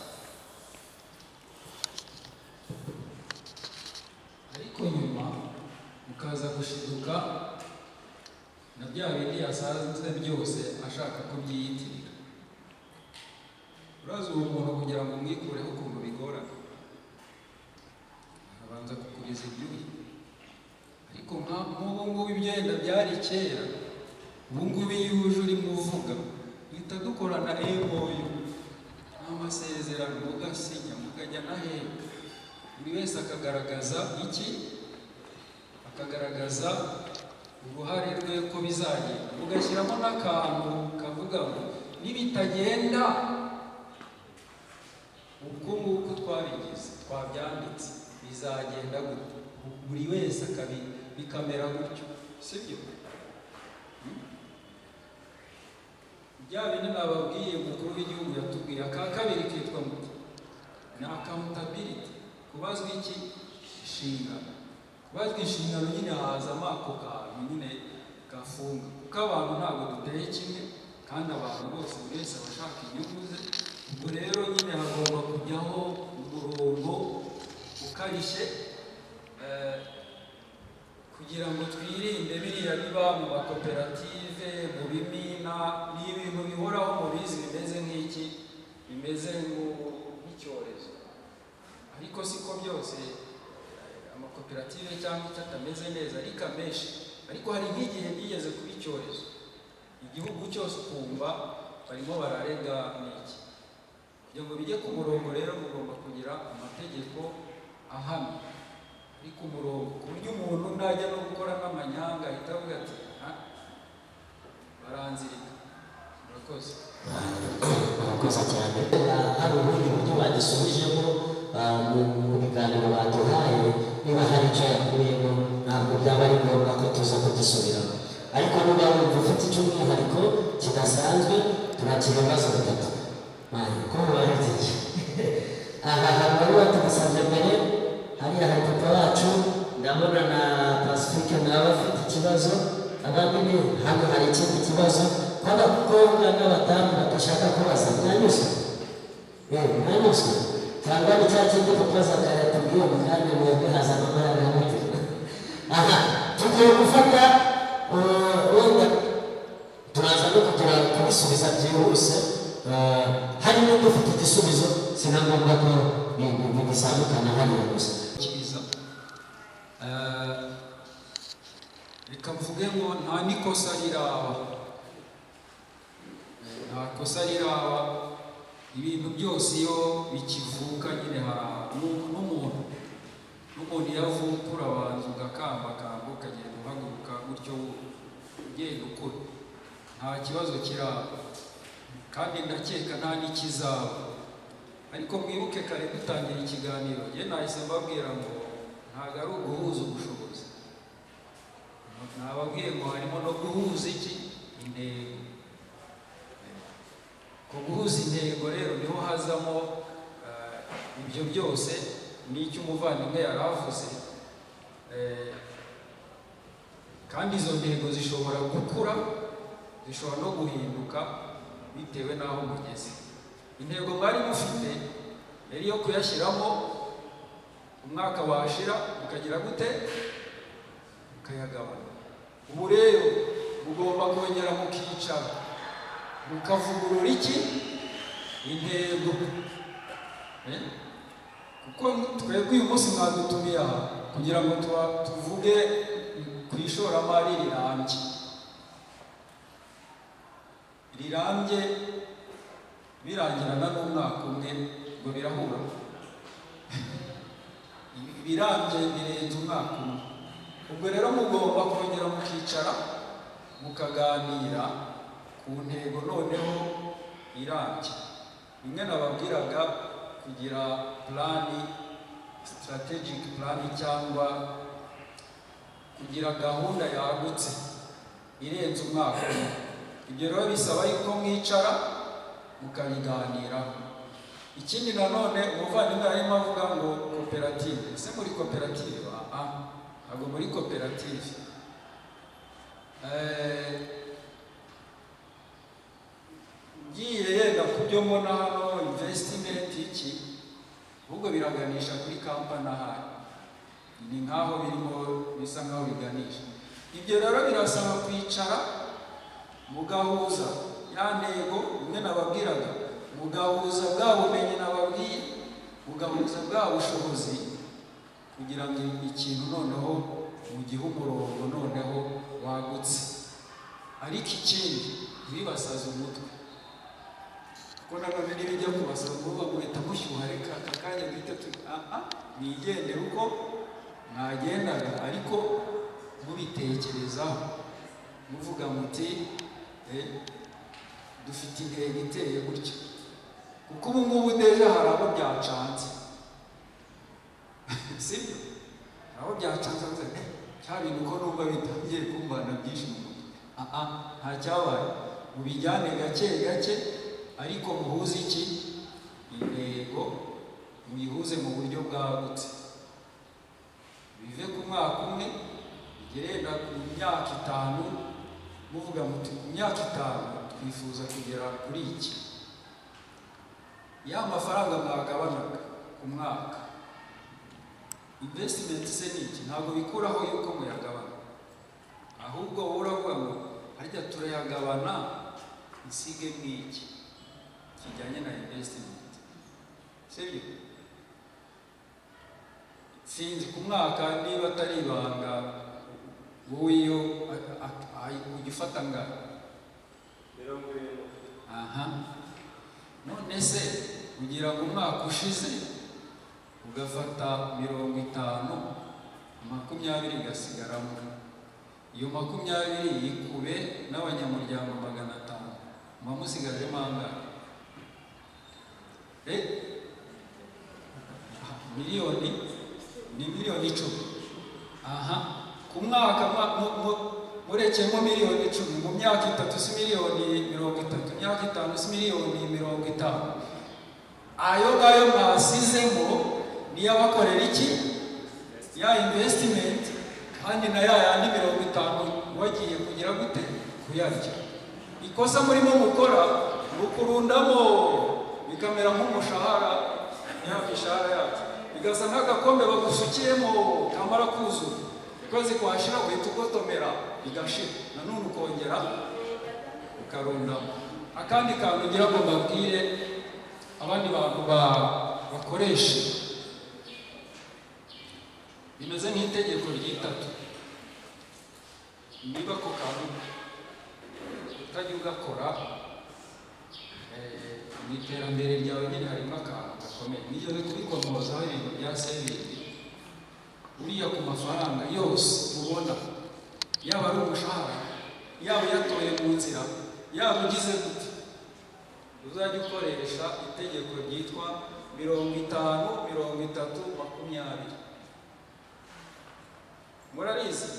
Ariko nyuma mukaza gushiduka na bya bindi yasanze byose ashaka kubyiyitirira. Urazi uwo muntu kugira ngo umwikureho ukuntu bigorana, abanza kukugeza ibyuya. Ariko nk'ubu ngubu ibyenda byari kera, ubu ngubu iyo uje urimo uvuga duhita dukorana MOU n'amasezerano, mugasinya mukajya na hehe, buri wese akagaragaza iki, akagaragaza uruhare rwe ko bizagenda, ugashyiramo n'akantu kavuga ngo nibitagenda ubwo nguko twabigize twabyanditse bizagenda gute, buri wese bikamera gutyo, sibyo? Bya bindi nababwiye umukuru w'igihugu yatubwiye, aka kabiri kitwa muti ni accountability, kubazwa iki? Inshingano. Kubazwa inshingano nyine hazamo ako kantu nyine gafunga, kuko abantu ntabwo duteye kimwe kandi abantu bose buri wese abashaka inyungu ze. Ubwo rero nyine hagomba kujyaho umurongo ukarishye kugira ngo twirinde biriya biba mu makoperative, mu bimina, ni ibintu bihoraho mubizi bimeze nk'iki, bimeze nk'icyorezo. Ariko siko byose amakoperative cyangwa icyo atameze neza, ariko amenshi. Ariko hari nk'igihe byigeze kuba icyorezo, igihugu cyose ukumva barimo bararega n'iki, kugira ngo bijye ku murongo rero mugomba kugira amategeko ahamye ari ku murongo, ku buryo umuntu najya no gukora nk'amanyanga ahita avuga ati baranzirika. Murakoze. Murakoze cyane. Hari ubundi buryo bagisubijemo mu biganiro baduhaye, niba hari icyo yakuyemo ntabwo byaba ari ngombwa ko tuza kugisubiramo, ariko niba wumva ufite icy'umwihariko kidasanzwe turakira ibibazo bitatu ko mubaherekeje. Aha hantu bari batugusanze mbere, hariya hari papa wacu, ndabona na Pacifique nawe afite ikibazo, abandi ni hano hari ikindi kibazo kw'abakobwa n'abadamu badashaka kubaza. Mwanyuzwe? Mwanyuzwe? Cyangwa ni cya kindi papa Zakariya tubwiye mu kanya mwebwe hazana amarangamutima. Aha tugiye gufata wenda turaza no kugira kubisubiza byihuse. Hari n'undi ufite igisubizo, sina ngombwa ko bigisandukana hariya gusa. Reka mvuge ngo nta n'ikosa riraba, nta kosa riraba. Ibintu byose iyo bikivuka nyine n'umuntu yavuka urabanza ugakambakamba ukagenda uhaguruka gutyo ugenda ukura, nta kibazo kiraba kandi ndakeka nta n'ikizaba. Ariko mwibuke kare dutangira ikiganiro njye nahise mbabwira ngo ntabwo ari uguhuza ubushobozi, nababwiye ngo harimo no guhuza iki, intego. Ko guhuza intego rero niho hazamo ibyo byose n'icyo umuvandimwe yari avuze, kandi izo ntego zishobora gukura, zishobora no guhinduka bitewe n'aho mugeze. Intego mwari mufite yari iyo kuyashyiramo, umwaka washira mukagira gute, mukayagabana. Ubu rero mugomba kongera mukicara mukavugurura iki, intego. Kuko twebwe uyu munsi mwadutumiye aha kugira ngo tuvuge ku ishoramari rirambye birangirana n'umwaka umwe ngo birahura. Birambye birenze umwaka umwe. Ubwo rero mugomba kongera mukicara mukaganira ku ntego noneho irambye. Bimwe nababwiraga kugira plani, strategic plan, cyangwa kugira gahunda yagutse irenze umwaka umwe. Ibyo rero bisaba yuko mwicara mukabiganiraho. Ikindi nanone umuvandimwe arimo avuga ngo koperative. Ese muri koperative? Ntabwo muri koperative. Ngiye yenda ku byo mbona hano investment iki, ahubwo biraganisha kuri kampani ahari, ni nkaho birimo bisa nkaho biganisha. Ibyo rero birasaba kwicara mugahuza ya ntego imwe nababwiraga, mugahuza bwa bumenyi nababwiye, mugahuza bwa bushobozi, kugira ngo ikintu noneho mugihe umurongo noneho wagutse. Ariko ikindi ntibibasaze umutwe, kuko nanone n'ibijya kubasaza umuvuga ngo uhita mushyuha, reka aka kanya duhita mwigendere uko mwagendaga, ariko mubitekerezaho muvuga muti dufite intego iteye gutya. Kuko ubu ngubu deja hari abo byacanze, sibyo? Abo byacanze cya bintu ko numva bitangiye kumbana byinshi mu mutwe. Nta cyabaye, mubijyane gake gake, ariko muhuze iki, intego muyihuze mu buryo bwagutse. Bive ku mwaka umwe bigerenda ku myaka 5, muvuga muti ku myaka 5 twifuza kugera kuri iki. Ya mafaranga mwagabanaga ku mwaka, investment se niki, ntabwo bikuraho yuko muyagabana, ahubwo uravuga ngo harya turayagabana isige mwiki kijyanye na investment, sibyo? Sinzi ku mwaka niba atari ibanga, wowe iyo ugifata ngana. None se kugira ngo umwaka ushize ugafata 50, 20 igasigaramo. Iyo 20 yikube n'abanyamuryango 500, muba musigaje angahe? Miliyoni, ni miliyoni 10. Aha, ku mwaka murekemo miliyoni 10, mu myaka 3 si miliyoni 30, myaka 5 si miliyoni 50. Ayo ngayo mwasizemo niyo abakorera iki? Ya investment, kandi na ya yandi 50 wagiye kugira gute? Kuyarya. Ikosa murimo mukora ukurundamo bikamera nk'umushahara, ya mishahara yacu bigasa nk'agakombe bagusukiyemo kamara kuzura, ukwezi kwashira uhita ugotomera bigashira, nanone ukongera ukarundamo. Akandi kantu ngira ngo mbabwire abandi bantu bakoresha, bimeze nk'itegeko ry'itatu. Niba ko kantu utajya ugakora mu iterambere ryawe nyine harimo akantu gakomeye. Niyo kubikomozaho ibintu bya sevingi, uriya ku mafaranga yose ubona, yaba ari umushahara, yaba uyatoye mu nzira, yaba ugize gute, uzajya ukoresha itegeko ryitwa 50, 30, 20. Murarizi?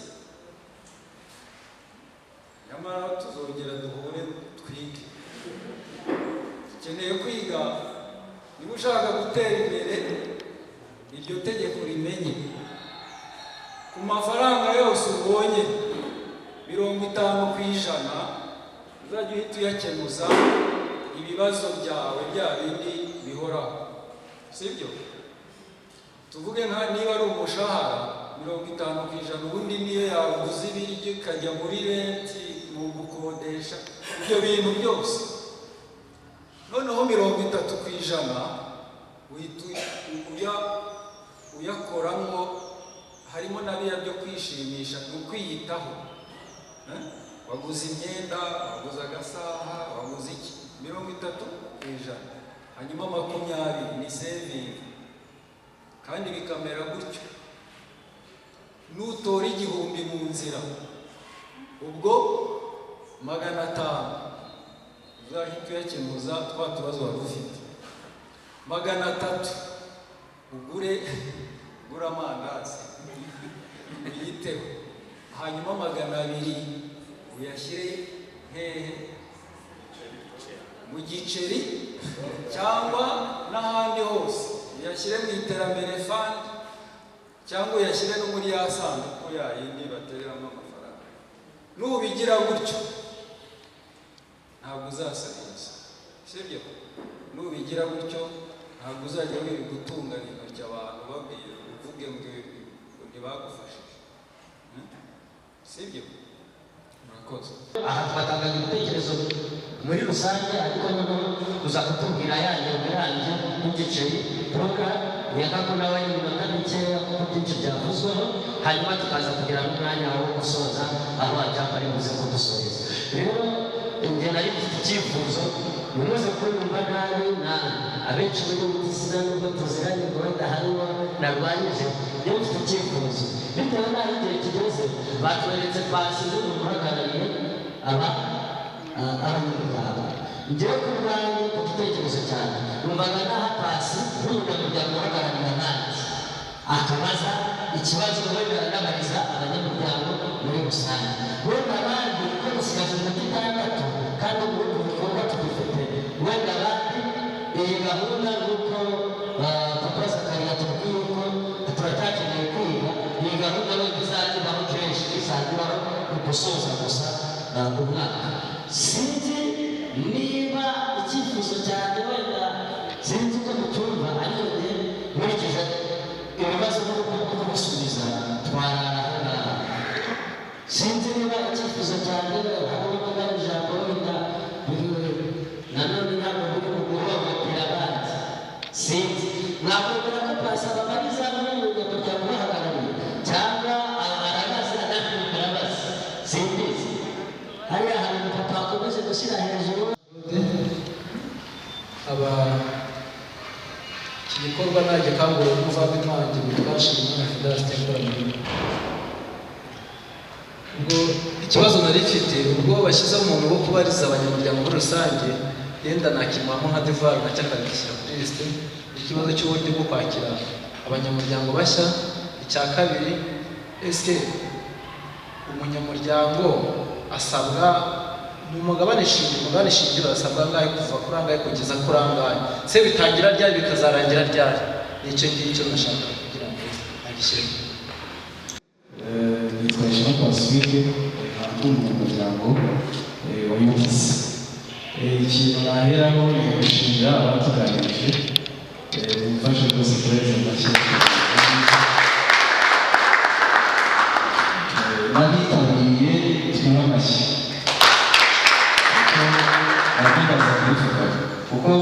Nyamara tuzongera duhure twige. Dukeneye kwiga. Niba ushaka gutera imbere, iryo tegeko rimenye. Ku mafaranga yose ubonye 50%, uzajya uhita uyakemuza ibibazo byawe bya bindi bihoraho. Sibyo? Tuvuge niba ari umushahara 50%, ubundi niyo yaguze ibiryo ikajya muri renti, mu gukodesha, ibyo bintu byose. Noneho 30% uyakoramo, harimo nabiya byo kwishimisha, kwiyitaho. Waguze imyenda, waguze agasaha, waguze iki, 30%. Hanyuma 20 ni saving. Kandi bikamera gutyo. Nutora 1000 mu nzira, ubwo 500 uzahita uyakemuza twa tubazo wari ufite. 300 ugura amandazi uyiteho. Hanyuma 200 uyashyire hehe? Mu giceri cyangwa n'ahandi hose, uyashyire mu iterambere fund, cyangwa uyashyire no muri ya sanduku ya yindi batereramo amafaranga. Nubigira gutyo ntabwo uzasabiriza, sibyo? Nubigira gutyo ntabwo uzajya wiri gutungana intoki abantu babwira uvuge ngo ntibagufashije, sibyo? Murakoze. Aha twatangaga ibitekerezo muri rusange, ariko noneho uza kutubwira yanjye biranje n'igiceri turuka nyakako nawe iminota mikeya kuko byinshi byavuzweho, hanyuma tukaza kugira n'umwanya wo gusoza aho ajyamba ari buze kudusoreza. Rero njye nari mfite icyifuzo, mumaze kumva nabi na abenshi muri mutisiza nubwo tuziranye ngo wenda hariho narwanyije, niyo mfite icyifuzo bitewe n'aho igihe kigeze. Batweretse twasize umuntu uhagarariye abanyamuryango. Njyewe ku bwanjye ku gitekerezo cyane numvaga naho Pasi nk'umunyamuryango uhagarariye abandi akabaza ikibazo wenda anabariza abanyamuryango muri rusange. Wenda abandi ko dusigaje iminota 6 kandi ubu bikorwa tubifite, wenda abandi iyi gahunda nk'uko Papa Zakariya tubwiye ko turacyakeneye kwiga, iyi gahunda wenda izabaho kenshi, izabaho gusoza gusa umwaka. Sinzi niba icyifuzo cyane wenda sinzi ko mucyumva, ariko njye nkurikije ibibazo n'uko kubisubiza twararahana. Sinzi niba icyifuzo cyane harimo n'ari ijambo wenda nanone ntabwo biri mu guhohotera abandi. Sinzi mwakwemera ko twasaba abariza n'umunyamuryango ubahagarariye, cyangwa arabaza n'abandi arabaza. Simbizi. Hariya hari umupapa wakomeje gushyira hejuru gikorwa nanjye kangura n'umuvandimwe wanjye witwa Nshimiyimana Vedaste yakora muri ubwo ikibazo nari mfite ubwo bashyizeho umuntu wo kubariza abanyamuryango muri rusange yenda nakimwamo nka devoir nacyo akagishyira kuri lisite ikibazo cy'uburyo bwo kwakira abanyamuryango bashya. Icya kabiri, ese umunyamuryango asabwa umugabane shingiro asabwa angahe kuva kuri angahe kugeza kuri angahe, se bitangira ryari bikazarangira ryari? Nicyo ngicyo nashaka kugira ngo agishyire. Nitwa Ishema Pacifique, ndi umunyamuryango wa UTC. Ikintu naheraho ni ugushimira abatuganirije mufashe rwose kureza amashyi. N'abitabiriye twumve amashyi arabibaza kubivuga kuko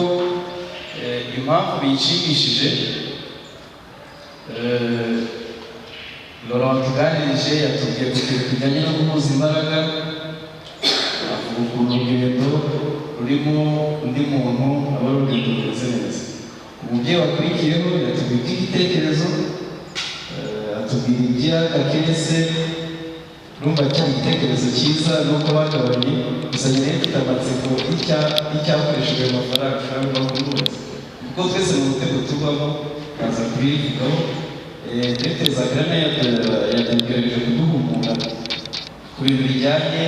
impamvu biyishimishije. Laurent tuganirije yatubwiye ku kintu kijyanye no guhuza imbaraga, avuga ukuntu urugendo rurimo undi muntu aba ari urugendo rumeze neza. Umubyeyi wakurikiyeho yatubwiye igitekerezo, atubwira ibyaka kese, urumva cyari igitekerezo cyiza nuko bagabanye, gusa nyine mfite amatsiko y'icyakoreshejwe amafaranga ushobora no kunoza kuko twese mu mutego tuvamo kaza kubivugaho. Dr. Zagrana yategereje kuduhumura ku bintu bijyanye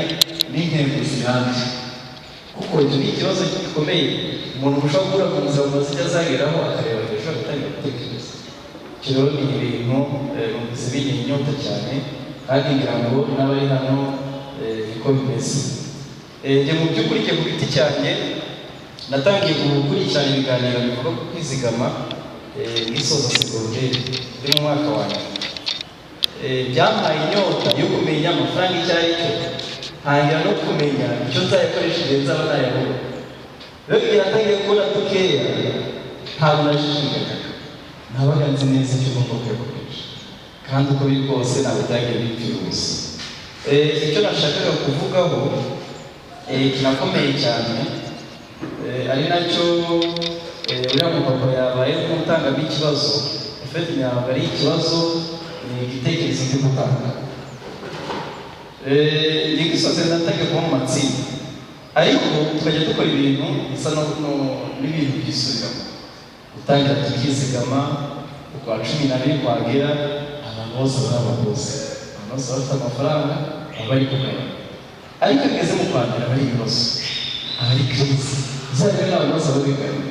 n'intego zirambye kuko icyo ni ikibazo gikomeye umuntu ushobora gukura mu buzima buzajya azageraho akareba hejuru agatangira gutekereza. Icyo rero ni ibintu zibinye inyota cyane kandi ngira ngo n'abari hano niko bimeze. Njye mu by'ukuri ku giti cyanjye natangiye gukurikirana ibiganiro bivuga ku kwizigama ngisoza segonderi ndi mu mwaka wa nyuma. Byampaye inyota yo kumenya amafaranga icyo ari cyo, ntangira no kumenya icyo nzayakoresha igihe nzaba nayabona. Rero igihe natangiye kubona dukeya ntabwo nashishikaga, nabaga nzi neza icyo ugomba kuyakoresha kandi uko biri kose ntabwo byagiye bipfira ubusa. Icyo nashakaga kuvugaho kinakomeye cyane ari nacyo uriya mupapa yabaye nk'utangamo ikibazo, ufite ntabwo ari ikibazo, ni igitekerezo cyo gutanga. Ni gisoze natangiye kuba mu matsinda ariko tukajya dukora ibintu bisa n'ibintu byisubiramo, gutangira tukizigama ukwa 12 kwagera abantu bose bari abakozi, abantu bose bafite amafaranga bari kugana, ariko ageze mu kwandira bari ibibazo, abari krizi zaje n'abantu bose babigana.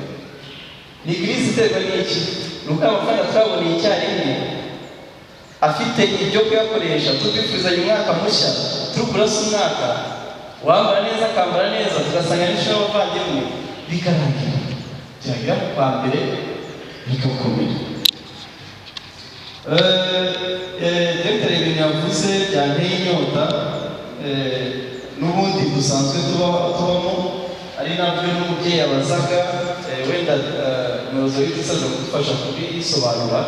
Ni krizi iterwa n'iki? Ni uko amafaranga twaboneye icyarimwe afite ibyo kuyakoresha, tubifuzanya umwaka mushya, turi kurasa umwaka, wambara neza akambara neza, tugasanga n'ishuri y'abavandimwe bikarangira, byagera mu kwa mbere bikakomera. Dr. ibintu yavuze byanteye inyota, n'ubundi dusanzwe tubamo ari nabyo n'umubyeyi abazaga, wenda umuyobozi w'igitsina kudufasha kubisobanura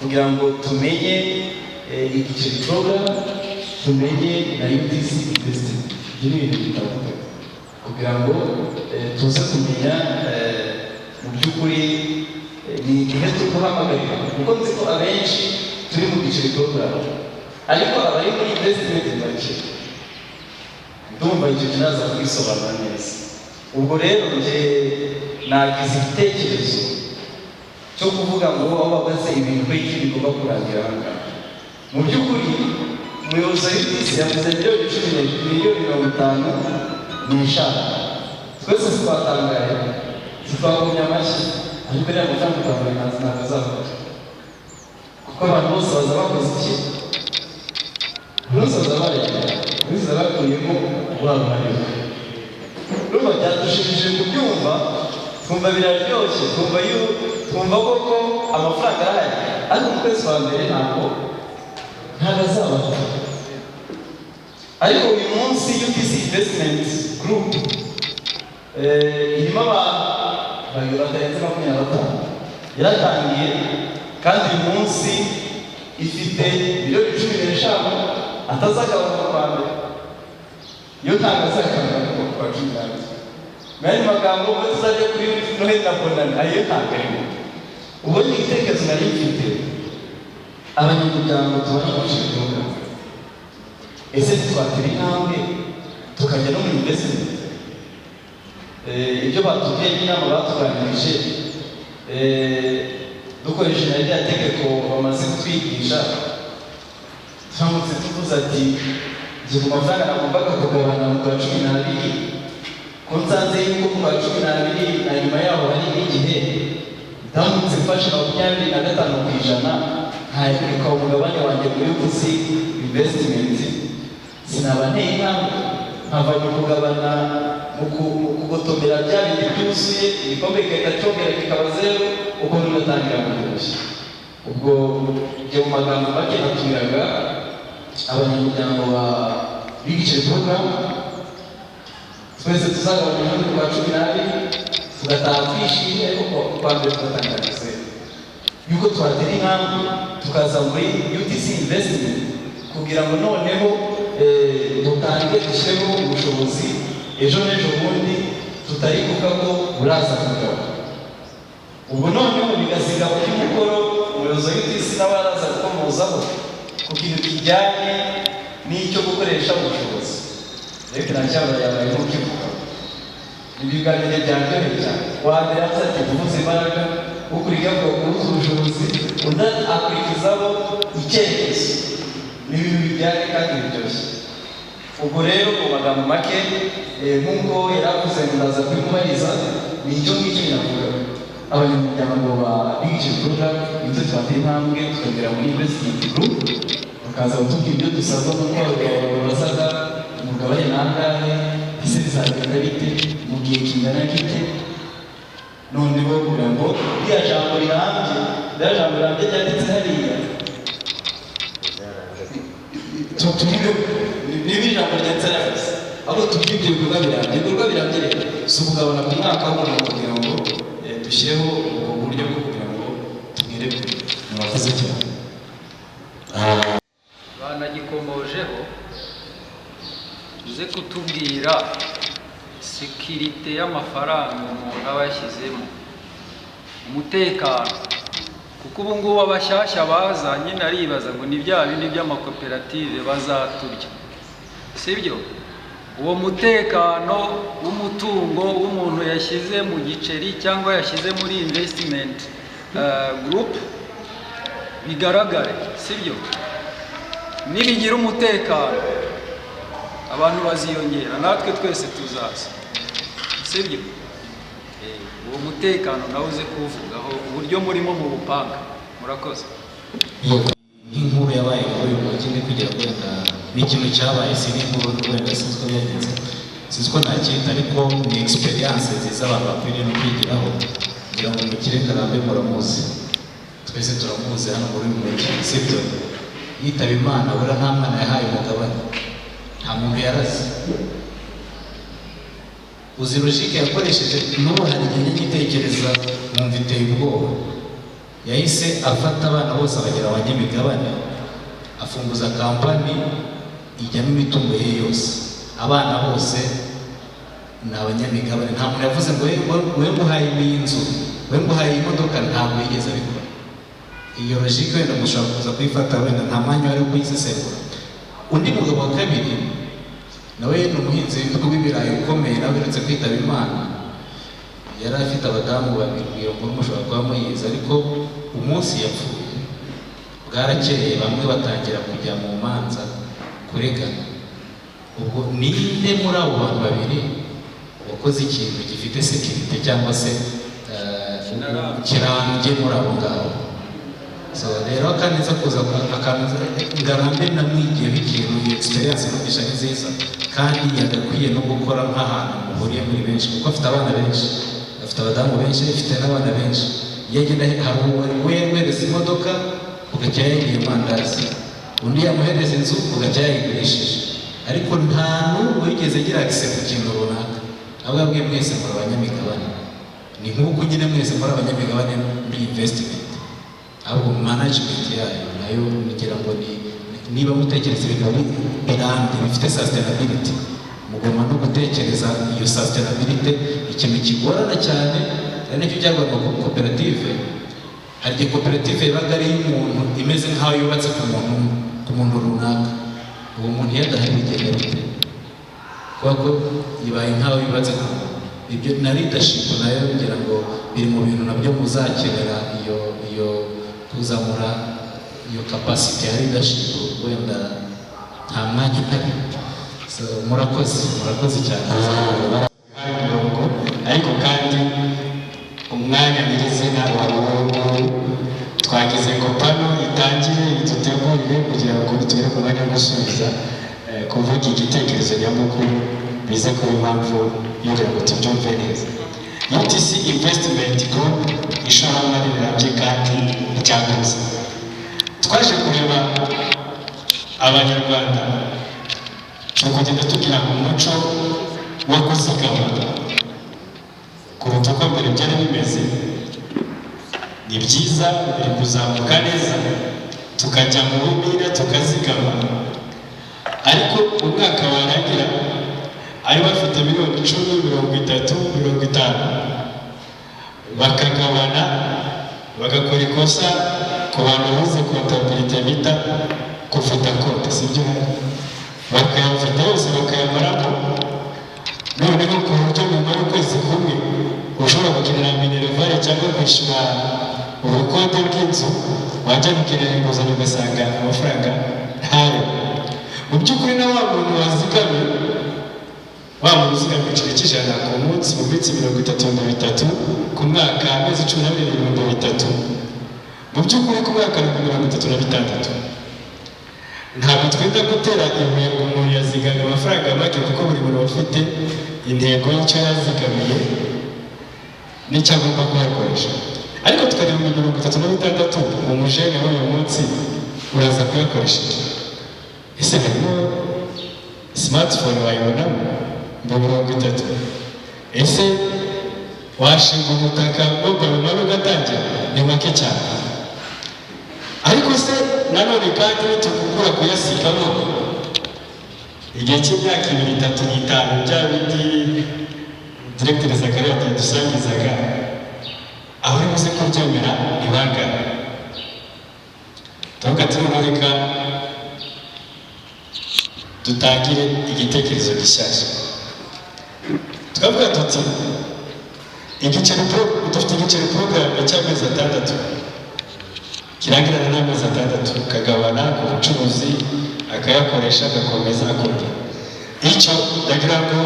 kugira ngo tumenye igiceri porogaramu, tumenye na UTC investment. Ibyo ni ibintu bitandukanye kugira ngo tuze kumenya mu by'ukuri ni igihe turi guhamagarira, kuko nzi ko abenshi turi mu giceri porogaramu ariko abari muri investment bake. Ndumva icyo kinaza kubisobanura neza. Ubwo rero njye nagize igitekerezo cyo kuvuga ngo aho babaze ibintu byinshi bigomba kurangira aha ngaha. Mu by'ukuri umuyobozi w'isi yavuze miliyoni 50 twese twatangaye, twagumye amashyi, ariko rero amafaranga twabonye ntabwo azavaho kuko abantu bose baza bakoze iki? Bose baza bareba bose bakuyemo guhagarika. Urumva byadushimishije kubyumva, twumva biraryoshye, twumva koko amafaranga arahari, ariko mu kwezi kwa mbere ntabwo azabaho. Ariko uyu munsi UTC Investment Group irimo abantu batarenze 25 yaratangiye, kandi uyu munsi ifite miliyoni 15 atazagabanuka kwa mbere, iyo ntabwo azagabanuka kwa 12. Mwari magambo ngo tuzajya kuri Noheli na Bonani, ayo ntabwo arimo. ubonye igitekerezo nari mfite abanyamuryango tubona gushaka ese twatera intambwe tukajya no mu investment. Ibyo batubwiye n'inama batuganirije dukoresheje na rya tegeko bamaze kutwigisha, turamutse tuvuze ati njye ku mafaranga nagombaga kugabana mu kwa 12 ko nsanze yuko mu kwa 12 na nyuma yaho hari n'igihe ndamutse mfashe 25% ntareka umugabane wanjye muri busi investment, sinaba nteye intambwe nkava mu kugabana mu kugotomera bya bindi byuzuye igikombe kigahita cyongera kikaba 0 uko bigatangira kuryoshya. Ubwo ibyo mu magambo make natumiraga abanyamuryango ba Bigiceri program twese tuzagabanya hamwe kwa 12 tugataha twishimye ariko kwa mbere tugatangira gusera yuko twatera intambwe tukaza muri UTC investment kugira ngo noneho dutange dushyireho ubushobozi ejo n'ejo bundi tutari kuvuga ko buraza kugaba. Ubwo noneho bigasiga umukoro umuyobozi wa UTC nawe araza gukomozaho ku kintu kijyanye n'icyo gukoresha ubushobozi. Reka nacyabara yabaye nk'ukivuga ibiganiro byanjye cyane wambere ati tuvuze imbaraga ukurikiye ko kubuza ubushobozi undi akurikizaho icyerekezo n'ibintu bijyanye kandi biryoshye. Ubwo rero mu magambo make nk'uko yaravuze ndaza kubimubariza ni icyo ngicyo navuga abanyamuryango ba Bigiceri program ibyo twatera intambwe tukagera muri investment group bakaza gutubwira ibyo dusabwa n'uko basaga umugabane nangahe ese bizagenda bite mu gihe kingana gite, noneho kugira ngo iriya jambo rirambye ryanditse hariya niba ijambo ryanditse hariya ahubwo tubwire ibyo bikorwa birambye rero si ukugabana ku mwaka w'umuntu kugira ngo dushyireho ubwo buryo bwo kugira ngo tumwere murakoze cyane. banagikomojeho uze kutubwira sekirite y'amafaranga umuntu aba yashyizemo, umutekano, kuko ubu ngubu abashyashya baza nyine aribaza ngo ni bya bindi by'amakoperative bazaturya, sibyo? Uwo mutekano w'umutungo w'umuntu yashyize mu giceri cyangwa yashyize muri investment group bigaragare, sibyo? Nibigira umutekano abantu baziyongera natwe twese tuzaza, sibyo? Uwo mutekano nawe uze kuvugaho uburyo murimo mu bupanga. Murakoze. Nk'inkuru yabaye muri uyu mujyi ni kugira ngo ni ikintu cyabaye, si n'inkuru wenda sinzi ko byagenze, sinzi ko ntacyita, ariko ni experience nziza abantu bakwiriye no kwigiraho kugira ngo mukire Ngarambe muramuzi, twese turamuzi hano muri uyu mujyi, sibyo? Yitaba Imana bura nta mwana yahaye umugabane, nta muntu yaraze. Uzi logique yakoresheje n'ubu hari igihe nyitekereza numva iteye ubwoba. Yahise afata abana bose abagira abanyamigabane, afunguza kampani ijyamo imitungo ye yose, abana bose ni abanyamigabane. Nta muntu yavuze ngo we nguhaye inzu, we nguhaye imodoka, ntabwo yigeze abikora. Iyo logique wenda mushobora kuza kuyifata, wenda nta mwanya wari wo kuyisesengura. Undi mugabo wa kabiri nawe ni umuhinzi w'ibirayi ukomeye, nawe uretse kwitaba Imana. Yari afite abadamu babiri, iyo nkuru mushobora kuba muyizi, ariko umunsi yapfuye bwarakeye bamwe batangira kujya mu manza kuregana. Ubwo ninde muri abo bantu babiri wakoze ikintu gifite sekirite cyangwa se kirambye muri abo ngabo? So rero akaneza kuza akaneza Ngarambe namwigiyeho ikintu, iyi experience n'umugisha ni nziza, kandi yagakwiye no gukora nk'ahantu muhuriye muri benshi, kuko afite abana benshi, afite abadamu benshi, afite n'abana benshi. Yagenda hari uwereza imodoka ugacya yayigiye amandazi, undi yamuhereza inzu ugacya yayigurishije, ariko nta n'ubwo yigeze agira access ku kintu runaka. Ababwiye mwese muri abanyamigabane, ni nk'uko nyine mwese muri abanyamigabane muri investment, ahubwo management yayo nayo ngira ngo niba mutekereza ibintu birambye bifite sustainability, mugomba no gutekereza iyo sustainability. Ikintu kigorana cyane ari nicyo cyagwa mu koperative hari igihe koperative ibaga ari iy'umuntu imeze nk'aho yubatse ku muntu runaka, uwo muntu iyo adahari bigenda bite? Kubera ko ibaye nk'aho yubatse ku muntu. Ibyo na leadership nayo ngira ngo biri mu bintu nabyo muzakenera, iyo kuzamura iyo capacity ya leadership, wenda nta mwanya uhari. So murakoze cyane. Ariko kandi umwanya nyirizina wa burundu twagize ngo pano itangire idutegurire kugira ngo tugere ku mwanya wo gusubiza kuvuga igitekerezo nyamukuru bize kuba impamvu kugira ngo tubyumve neza. UTC Investment Group ishoramari rirambye kandi ryagutse. Twaje kureba abanyarwanda turi kugenda tugira umuco wo kuzigama kuruta uko mbere byari bimeze. Ni byiza biri kuzamuka neza, tukajya mu bimina tukazigama, ariko umwaka warangira ari bafite miliyoni 10, 30, 50 bakagabana, bagakora ikosa ku bantu bize kontabilite bita kuvuta konti, sibyo? Bakayafata yose bakayamaramo, noneho ku buryo nyuma y'ukwezi kumwe ushobora gukenera minerivare cyangwa kwishyura ubukode bw'inzu, wajya gukenera inguzanyo ugasanga amafaranga ntayo. Mu by'ukuri na wa muntu wazigamye, wa muntu uzigamye igiceri cy'ijana ku munsi mu minsi 33 ku mwaka, amezi 12 mu by'ukuri ku mwaka 36. Ntabwo twenda gutera ibuye umuntu yazigamye amafaranga make, kuko buri muntu afite intego y'icyo yazigamiye n'icyo agomba kuyakoresha. Ariko tukareba 36 mu mujene w'uyu munsi uraza kuyakoresha. Ese harimo smartphone wayibonamo mu 30? Ese washinga umutaka mobile money ugatangira? Ni make cyane. Ariko se nanone kandi tukugura kuyasikamo igihe cy'imyaka 2, 3, 5 bya bindi Directeur Zakaria yadusangizaga, aho uri buze kubyemera ibangana. Tuvuga reka dutangire igitekerezo gishyashya. Tukavuga tuti dufite igiceri porogaramu cy'amezi 6 kirangirana n'amezi 6, kagabana ku bucuruzi akayakoresha agakomeza akora. Icyo ndagira ngo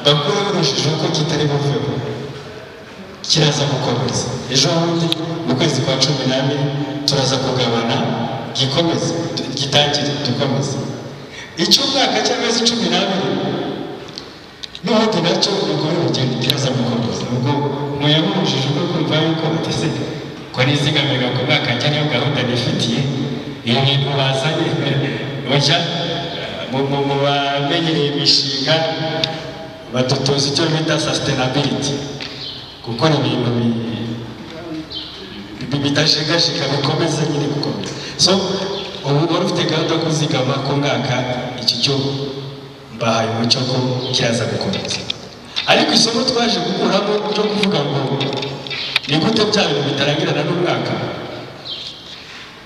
bakuru urushije uko kitari buveho kiraza gukomeza. Ejo bundi mu kwezi kwa 12 turaza kugabana gikomeza, gitangire dukomeza. Icyo mwaka cy'amezi 12 n'ubundi nacyo ubwo urugendo kiraza gukomeza. Ubwo muyabujije uko kumva yuko atese ko nizigamira ku mwaka njya niyo gahunda nifitiye, iyo bintu bazanye ujya mu bamenyereye imishinga badutoza icyo bita sustainability, gukora ibintu bidashigashika bikomeza nyine gukomeza. So ubu wari ufite gahunda yo kuzigama ku mwaka, iki cyo mbahaye umucyo ko kiraza gukomeza. Ariko isomo twaje gukuramo cyo kuvuga ngo ni gute bya bintu bitarangirana n'umwaka.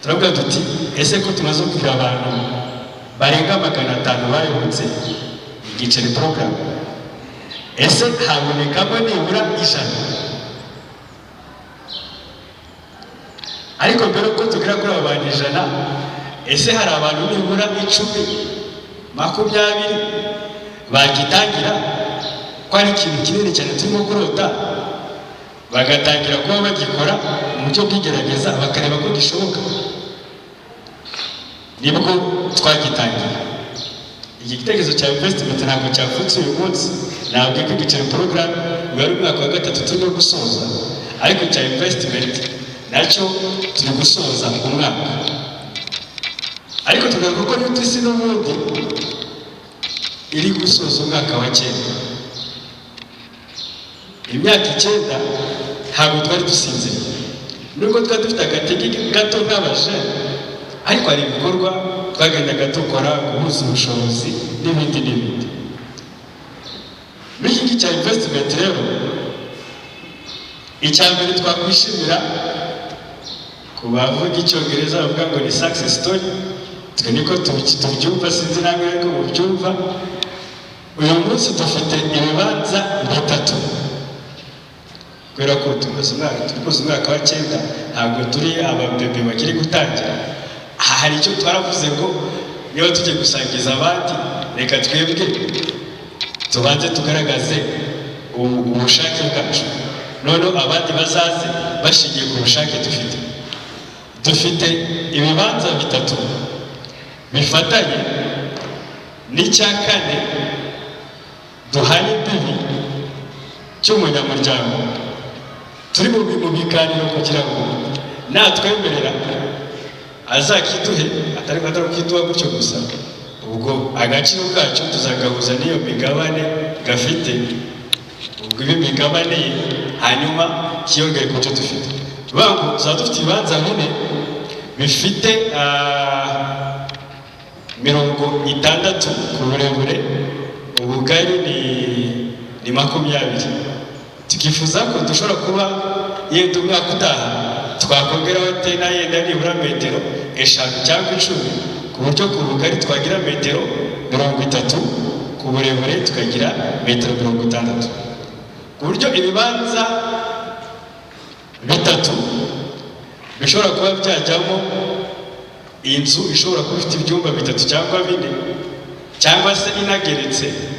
Turavuga tuti ese ko tumaze kubwira abantu barenga 500 bayobotse igiceri program, ese habonekamo nibura 100? Ariko mbere ko tugira kuri abantu 100, ese hari abantu nibura 10, 20 bagitangira ko ari ikintu kinini cyane turimo kurota, bagatangira kuba bagikora mu buryo bw'igerageza bakareba ko gishoboka? Nibwo twagitangira. Iki gitekerezo cya investment ntabwo cyavutse uyu munsi, ntabwo ko igiceri program wari umwaka wa 3 turimo gusoza, ariko cya investment nacyo turi gusoza umwaka. Ariko tugaruka ko n'utisi n'ubundi iri gusoza umwaka wa 9. Imyaka 9 ntabwo twari dusinziriye, nubwo twari dufite agatege gato nk'abaje, ariko hari ibikorwa twagendaga dukora, guhuza ubushobozi n'ibindi. Muri iki cya investment rero, icya mbere twakwishimira ku bavuga icyongereza bavuga ngo ni success story, twe niko tubyumva, sinzi namwe ariko mubyumva. Uyu munsi dufite ibibanza bitatu kubera ko tumaze umwaka wa 9, ntabwo turi ababebe bakiri gutangira. Hari icyo twaravuze ngo niba tujye gusangiza abandi, reka twebwe tubanze tugaragaze ubushake bwacu, noneho abandi bazaze bashingiye ku bushake dufite. Dufite ibibanza bitatu bifatanye n'icya 4 duhanye imbibi cy'umunyamuryango. Turi mu biganiro kugira ngo natwemerera azakiduhe, atari kwiduha gutyo gusa, ubwo agaciro kacu tuzagahuza n'iyo migabane gafite, ubwo ibi migabane ye hanyuma kiyongere ku cyo dufite. Bango tuzaba dufite ibibanza bine bifite 60 ku burebure, ubugari ni 20. Tukifuza ko dushobora kuba yenda umwaka utaha twakongeraho tena yenda nibura metero 5 cyangwa 10, ku buryo ku bugari twagira metero 30, ku burebure tukagira metero 60, ku buryo ibibanza bitatu bishobora kuba byajyamo inzu ishobora kuba ifite ibyumba 3 cyangwa 4 cyangwa se inageretse,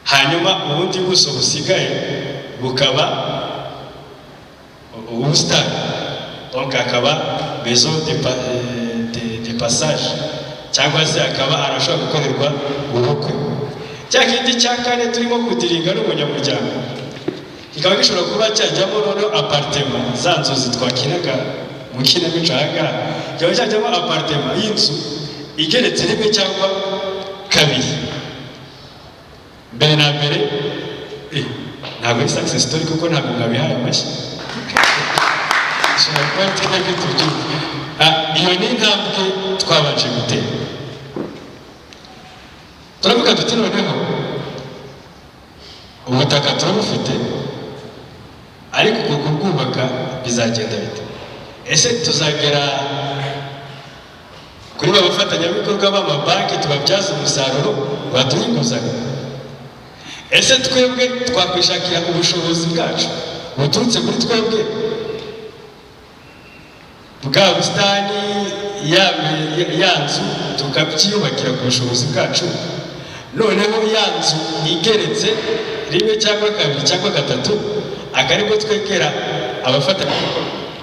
hanyuma ubundi buso busigaye bukaba ubusitani, donc akaba maison de passage, cyangwa se akaba arashobora gukorerwa ubukwe. Cya kindi cya 4 turimo kudiringa n'umunyamuryango kikaba gishobora kuba cyajyamo noneho apartment, za nzu zitwakinaga mu kinamico ahangaha, kikaba cyajyamo apartment y'inzu igeretse 1 cyangwa 2. Mbere na mbere ntabwo ari success story kuko ntabwo ngabihaye amashyi. Iyo ni intambwe twabanje gutera. Turavuga tuti noneho ubutaka turabufite, ariko uko kubwubaka bizagenda bite? Ese tuzagera kuri babafatanyabikorwa b'amabanki tubabyaza umusaruro baduha inguzanyo? Ese twebwe twakwishakira ubushobozi bwacu buturutse muri twebwe, bwa busitani ya nzu tukabyiyubakira ku bushobozi bwacu, noneho ya nzu igeretse 1 cyangwa 2 cyangwa 3 akaribwo twegera abafatanyabikorwa